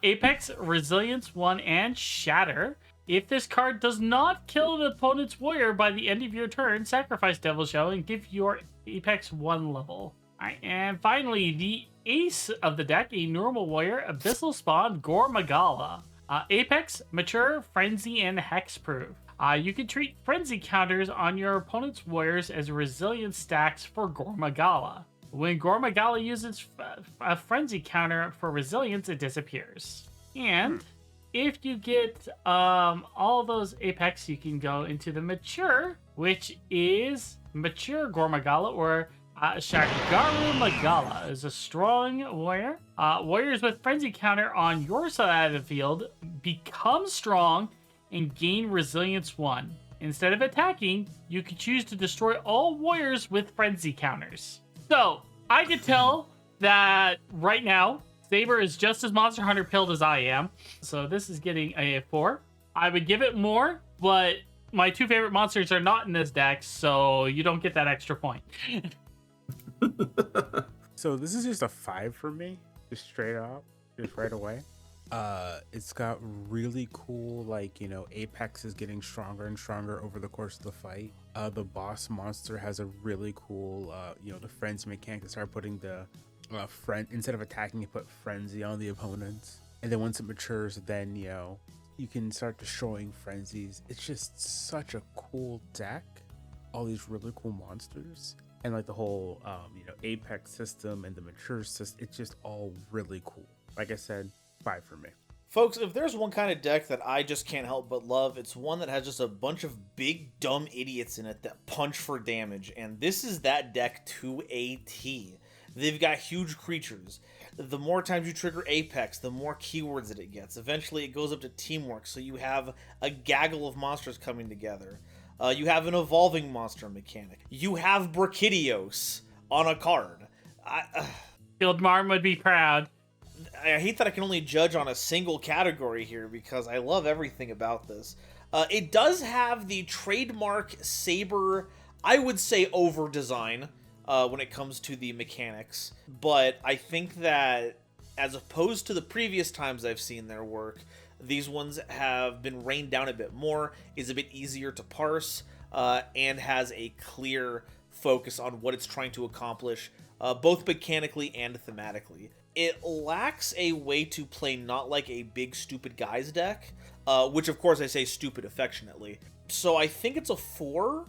Speaker 1: Apex, Resilience 1, and Shatter. If this card does not kill an opponent's warrior by the end of your turn, sacrifice Devil Joe and give your Apex 1 level. Alright, and finally, the ace of the deck, a normal warrior, Abyssal Spawn, Gore Magala. Apex, Mature, Frenzy, and Hexproof. You can treat Frenzy counters on your opponent's warriors as resilience stacks for Gore Magala. When Gore Magala uses a Frenzy counter for resilience, it disappears. And if you get all those Apex, you can go into the mature, which is mature Gormagala or Shagaru Magala is a strong warrior. Warriors with frenzy counter on your side of the field become strong and gain resilience 1. Instead of attacking, you can choose to destroy all warriors with frenzy counters. So, I can tell that right now, Saber is just as Monster Hunter pilled as I am. So this is getting a 4. I would give it more, but my 2 favorite monsters are not in this deck, so you don't get that extra point.
Speaker 3: So this is just a 5 for me, just straight up, just right away. It's got really cool, like, Apex is getting stronger and stronger over the course of the fight. The boss monster has a really cool, the frenzy mechanic to start putting the instead of attacking, you put frenzy on the opponents. And then once it matures, then, you can start destroying frenzies. It's just such a cool deck. All these really cool monsters. And like the whole, Apex system and the mature system, it's just all really cool. Like I said, 5 for me.
Speaker 4: Folks, if there's one kind of deck that I just can't help but love, it's one that has just a bunch of big, dumb idiots in it that punch for damage. And this is that deck to a T. They've got huge creatures. The more times you trigger Apex, the more keywords that it gets. Eventually, it goes up to teamwork, so you have a gaggle of monsters coming together. You have an evolving monster mechanic. You have Brachydios on a card.
Speaker 1: Guild Marm would be proud.
Speaker 4: I hate that I can only judge on a single category here because I love everything about this. It does have the trademark Saber, I would say, over-design when it comes to the mechanics. But I think that, as opposed to the previous times I've seen their work, these ones have been reined down a bit more, is a bit easier to parse, and has a clear focus on what it's trying to accomplish, both mechanically and thematically. It lacks a way to play not like a big stupid guys deck, which of course I say stupid affectionately. So I think it's a 4,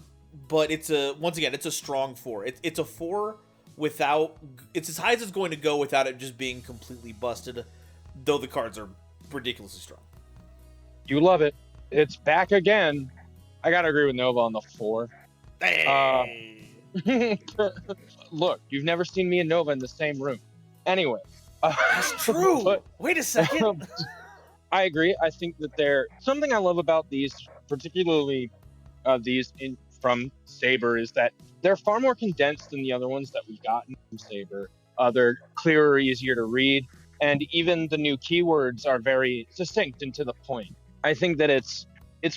Speaker 4: but it's a strong 4. It's a 4 without, it's as high as it's going to go without it just being completely busted, though the cards are ridiculously strong.
Speaker 5: You love it. It's back again. I gotta agree with Nova on the 4.
Speaker 4: Hey.
Speaker 5: Look, you've never seen me and Nova in the same room. Anyway.
Speaker 4: That's true.
Speaker 5: But,
Speaker 4: wait a second.
Speaker 5: I agree. I think that something I love about these, particularly from Saber, is that they're far more condensed than the other ones that we've gotten from Saber. They're clearer, easier to read, and even the new keywords are very succinct and to the point. I think that it's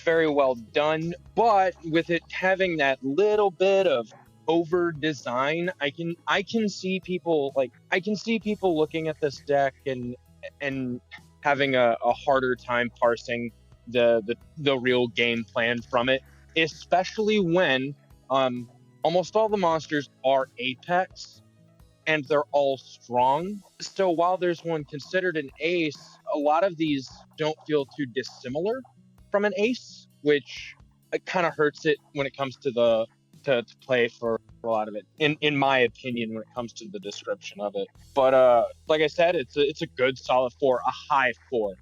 Speaker 5: very well done, but with it having that little bit of over design, I can see people looking at this deck and having a harder time parsing the real game plan from it, especially when almost all the monsters are Apex and they're all strong. So while there's one considered an ace, a lot of these don't feel too dissimilar from an ace, which kind of hurts it when it comes to to play for a lot of it, in my opinion, when it comes to the description of it. But like I said, it's a good solid 4, a high 4.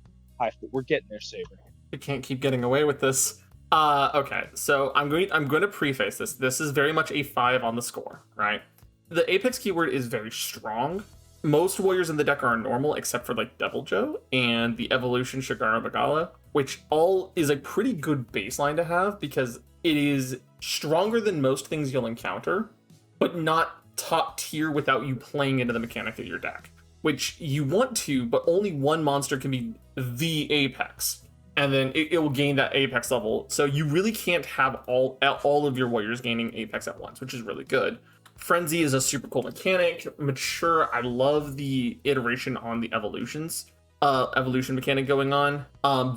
Speaker 5: We're getting there, Saber.
Speaker 2: We can't keep getting away with this. Okay, so I'm going to preface this. This is very much a 5 on the score, right? The Apex keyword is very strong. Most warriors in the deck are normal, except for like Devil Joe and the evolution Shagaru Magala, which all is a pretty good baseline to have because it is stronger than most things you'll encounter, but not top tier without you playing into the mechanic of your deck, which you want to, but only one monster can be the Apex, and then it will gain that Apex level. So you really can't have all of your warriors gaining Apex at once, which is really good. Frenzy is a super cool mechanic. Mature, I love the iteration on the evolution mechanic going on.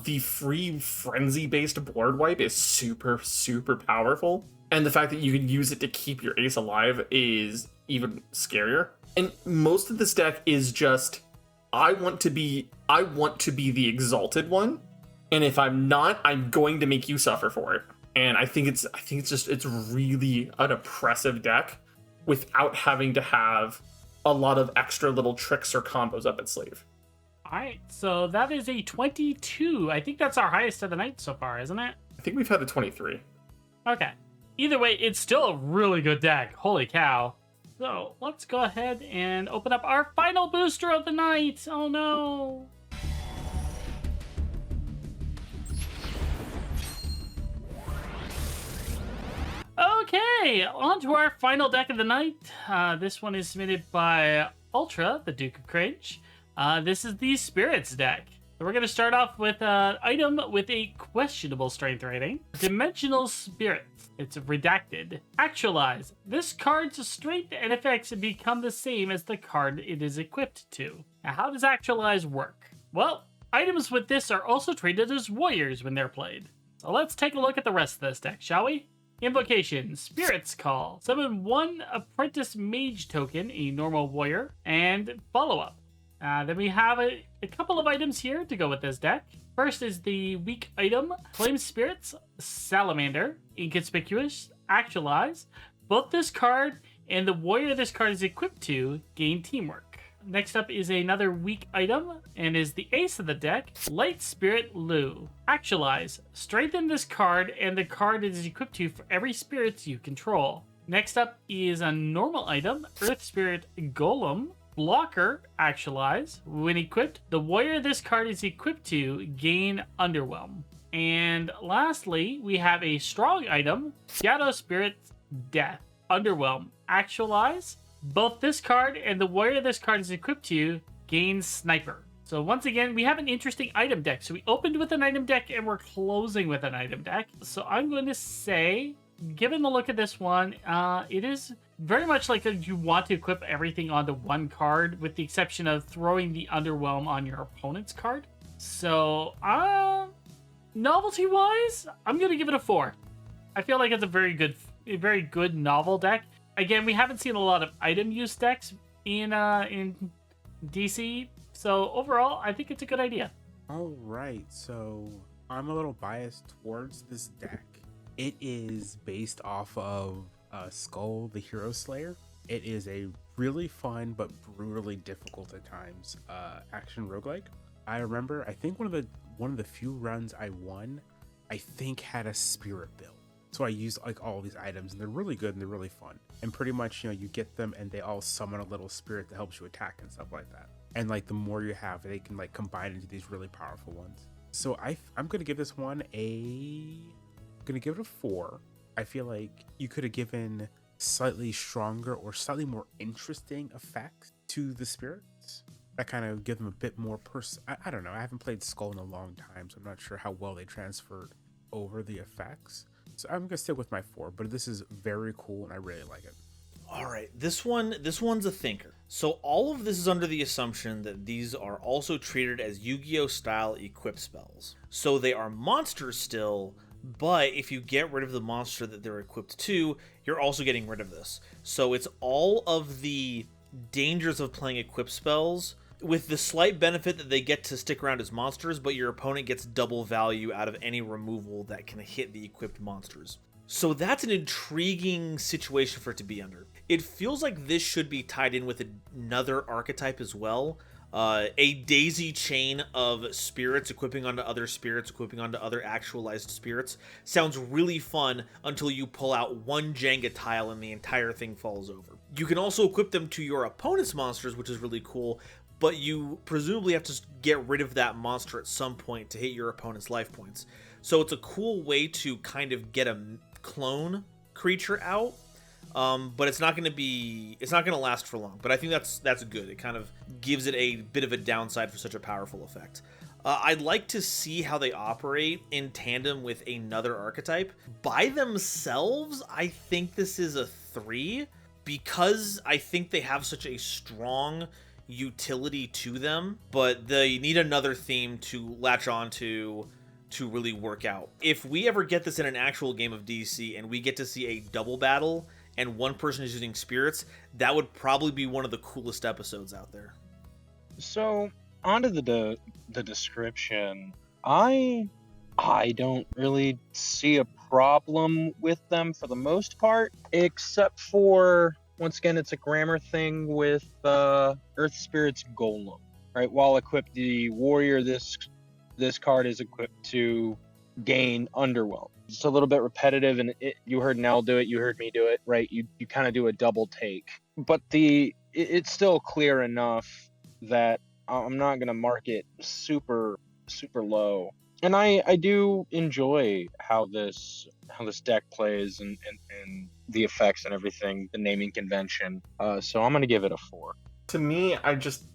Speaker 2: The free frenzy based board wipe is super powerful, and the fact that you can use it to keep your ace alive is even scarier. And most of this deck is just I want to be the exalted one, and if I'm not, I'm going to make you suffer for it. And I think it's really an oppressive deck without having to have a lot of extra little tricks or combos up its sleeve.
Speaker 1: All right, so that is a 22. I think that's our highest of the night so far, isn't it?
Speaker 2: I think we've had a 23.
Speaker 1: Okay. Either way, it's still a really good deck. Holy cow. So let's go ahead and open up our final booster of the night. Oh no. Okay, on to our final deck of the night. This one is submitted by Ultra, the Duke of Cringe. This is the Spirits deck. So we're going to start off with an item with a questionable strength rating. Dimensional Spirits. It's redacted. Actualize. This card's strength and effects become the same as the card it is equipped to. Now, how does Actualize work? Well, items with this are also treated as warriors when they're played. So let's take a look at the rest of this deck, shall we? Invocation, Spirit's Call. Summon one Apprentice Mage token, a normal warrior, and follow-up. Then we have a couple of items here to go with this deck. First is the weak item, Flame Spirits, Salamander, Inconspicuous, Actualize. Both this card and the warrior this card is equipped to gain teamwork. Next up is another weak item, and is the ace of the deck, Light Spirit Lu. Actualize. Strengthen this card and the card it is equipped to for every spirit you control. Next up is a normal item, Earth Spirit Golem. Blocker, Actualize. When equipped, the warrior this card is equipped to gain Underwhelm. And lastly, we have a strong item, Shadow Spirit Death. Underwhelm. Actualize. Both this card and the warrior this card is equipped to gain Sniper. So once again, we have an interesting item deck. So we opened with an item deck and we're closing with an item deck. So I'm going to say, given the look at this one, it is very much like you want to equip everything onto one card, with the exception of throwing the Underwhelm on your opponent's card. So, novelty-wise, I'm going to give it a 4. I feel like it's a very good novel deck. Again, we haven't seen a lot of item use decks in DC, so overall, I think it's a good idea.
Speaker 3: All right, so I'm a little biased towards this deck. It is based off of Skull the Hero Slayer. It is a really fun but brutally difficult at times action roguelike. I remember, I think one of the few runs I won, I think had a spirit build. So I used like all these items, and they're really good and they're really fun. And pretty much, you get them and they all summon a little spirit that helps you attack and stuff like that. And like the more you have, they can like combine into these really powerful ones. So I'm gonna give this one I'm gonna give it a 4. I feel like you could have given slightly stronger or slightly more interesting effects to the spirits that kind of give them a bit more I don't know. I haven't played Skull in a long time, so I'm not sure how well they transferred over the effects. So I'm gonna stick with my 4, but this is very cool and I really like it.
Speaker 4: All right, this one's a thinker. So all of this is under the assumption that these are also treated as Yu-Gi-Oh style equip spells. So they are monsters still, but if you get rid of the monster that they're equipped to, you're also getting rid of this. So it's all of the dangers of playing equip spells, with the slight benefit that they get to stick around as monsters, but your opponent gets double value out of any removal that can hit the equipped monsters. So that's an intriguing situation for it to be under. It feels like this should be tied in with another archetype as well. A daisy chain of spirits equipping onto other spirits, equipping onto other actualized spirits. Sounds really fun until you pull out one Jenga tile and the entire thing falls over. You can also equip them to your opponent's monsters, which is really cool, but you presumably have to get rid of that monster at some point to hit your opponent's life points. So it's a cool way to kind of get a clone creature out. But it's not going to last for long. But I think that's good. It kind of gives it a bit of a downside for such a powerful effect. I'd like to see how they operate in tandem with another archetype. By themselves, I think this is a 3, because I think they have such a strong utility to them, but they need another theme to latch on to really work out. If we ever get this in an actual game of DC and we get to see a double battle and one person is using spirits, that would probably be one of the coolest episodes out there.
Speaker 5: So onto the description, I don't really see a problem with them for the most part, except for, once again, it's a grammar thing with Earth Spirit's Golem. right? While equipped the warrior, this card is equipped to gain underwhelm. It's a little bit repetitive, and you heard Nell do it, you heard me do it, right? You kind of do a double take, but it's still clear enough that I'm not gonna mark it super low. And I do enjoy how this deck plays and the effects and everything, the naming convention. So I'm gonna give it a 4.
Speaker 2: To me,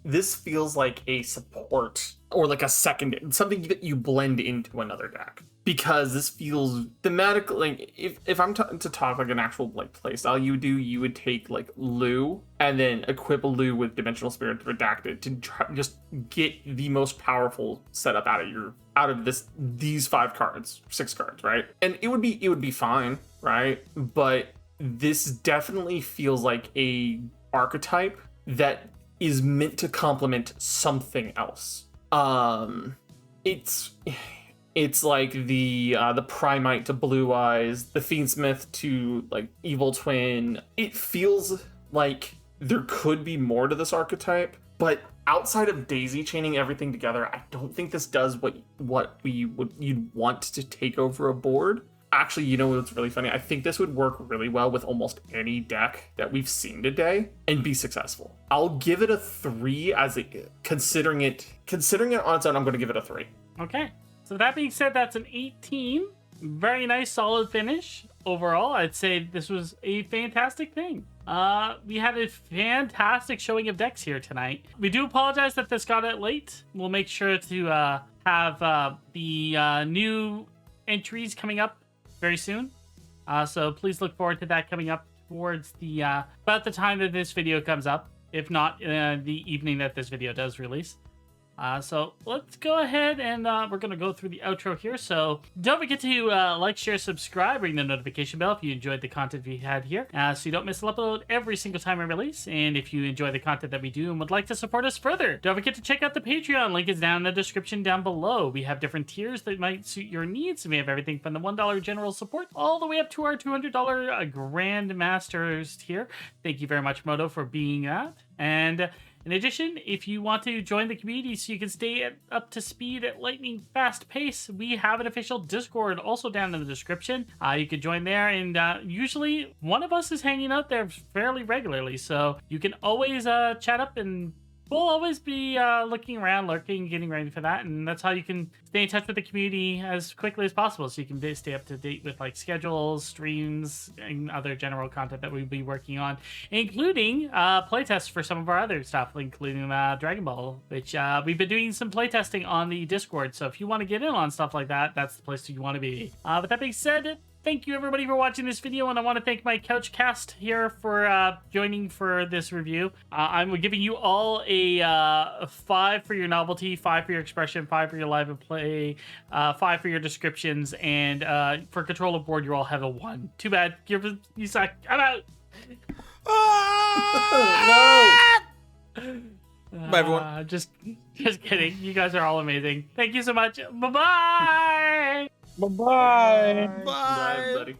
Speaker 2: this feels like a support or like a second, something that you blend into another deck, because this feels thematic. Like if I'm to talk like an actual like playstyle, you would take like Lou and then equip Lou with Dimensional Spirit Redacted to just get the most powerful setup out of these 5 cards, 6 cards, right? And it would be fine, right? But this definitely feels like a archetype that is meant to complement something else. It's like the Primite to Blue Eyes, the Fiendsmith to like Evil Twin. It feels like there could be more to this archetype, but outside of daisy chaining everything together, I don't think this does what you'd want to take over a board. Actually, you know what's really funny? I think this would work really well with almost any deck that we've seen today and be successful. I'll give it a 3 considering it on its own. I'm going to give it a 3.
Speaker 1: Okay. So that being said, that's an 18. Very nice, solid finish. Overall, I'd say this was a fantastic thing. We had a fantastic showing of decks here tonight. We do apologize that this got out late. We'll make sure to have the new entries coming up very soon. So please look forward to that coming up towards the about the time that this video comes up, if not the evening that this video does release. So let's go ahead and we're going to go through the outro here. So don't forget to like, share, subscribe, ring the notification bell if you enjoyed the content we had here, so you don't miss an upload every single time I release. And if you enjoy the content that we do and would like to support us further, don't forget to check out the Patreon. Link is down in the description down below. We have different tiers that might suit your needs. We have everything from the $1 general support all the way up to our $200 Grandmasters tier. Thank you very much, Moto, for being that. And in addition, if you want to join the community so you can stay up to speed at lightning fast pace, we have an official Discord also down in the description. You can join there, and usually one of us is hanging out there fairly regularly, so you can always chat up, and we'll always be looking around, lurking, getting ready for that. And that's how you can stay in touch with the community as quickly as possible, so you can stay up to date with like schedules, streams, and other general content that we'll be working on, including playtests for some of our other stuff, including Dragon Ball, which we've been doing some playtesting on the Discord. So if you want to get in on stuff like that, that's the place you want to be. With that being said, thank you everybody for watching this video, and I want to thank my couch cast here for joining for this review. I'm giving you all a 5 for your novelty, 5 for your expression, 5 for your live and play, 5 for your descriptions, and for control of board you all have a 1. Too bad. You suck. I'm out.
Speaker 2: No.
Speaker 4: Bye, everyone.
Speaker 1: Just kidding. You guys are all amazing. Thank you so much. Bye-bye.
Speaker 5: Bye-bye.
Speaker 4: Bye.
Speaker 2: Bye, buddy.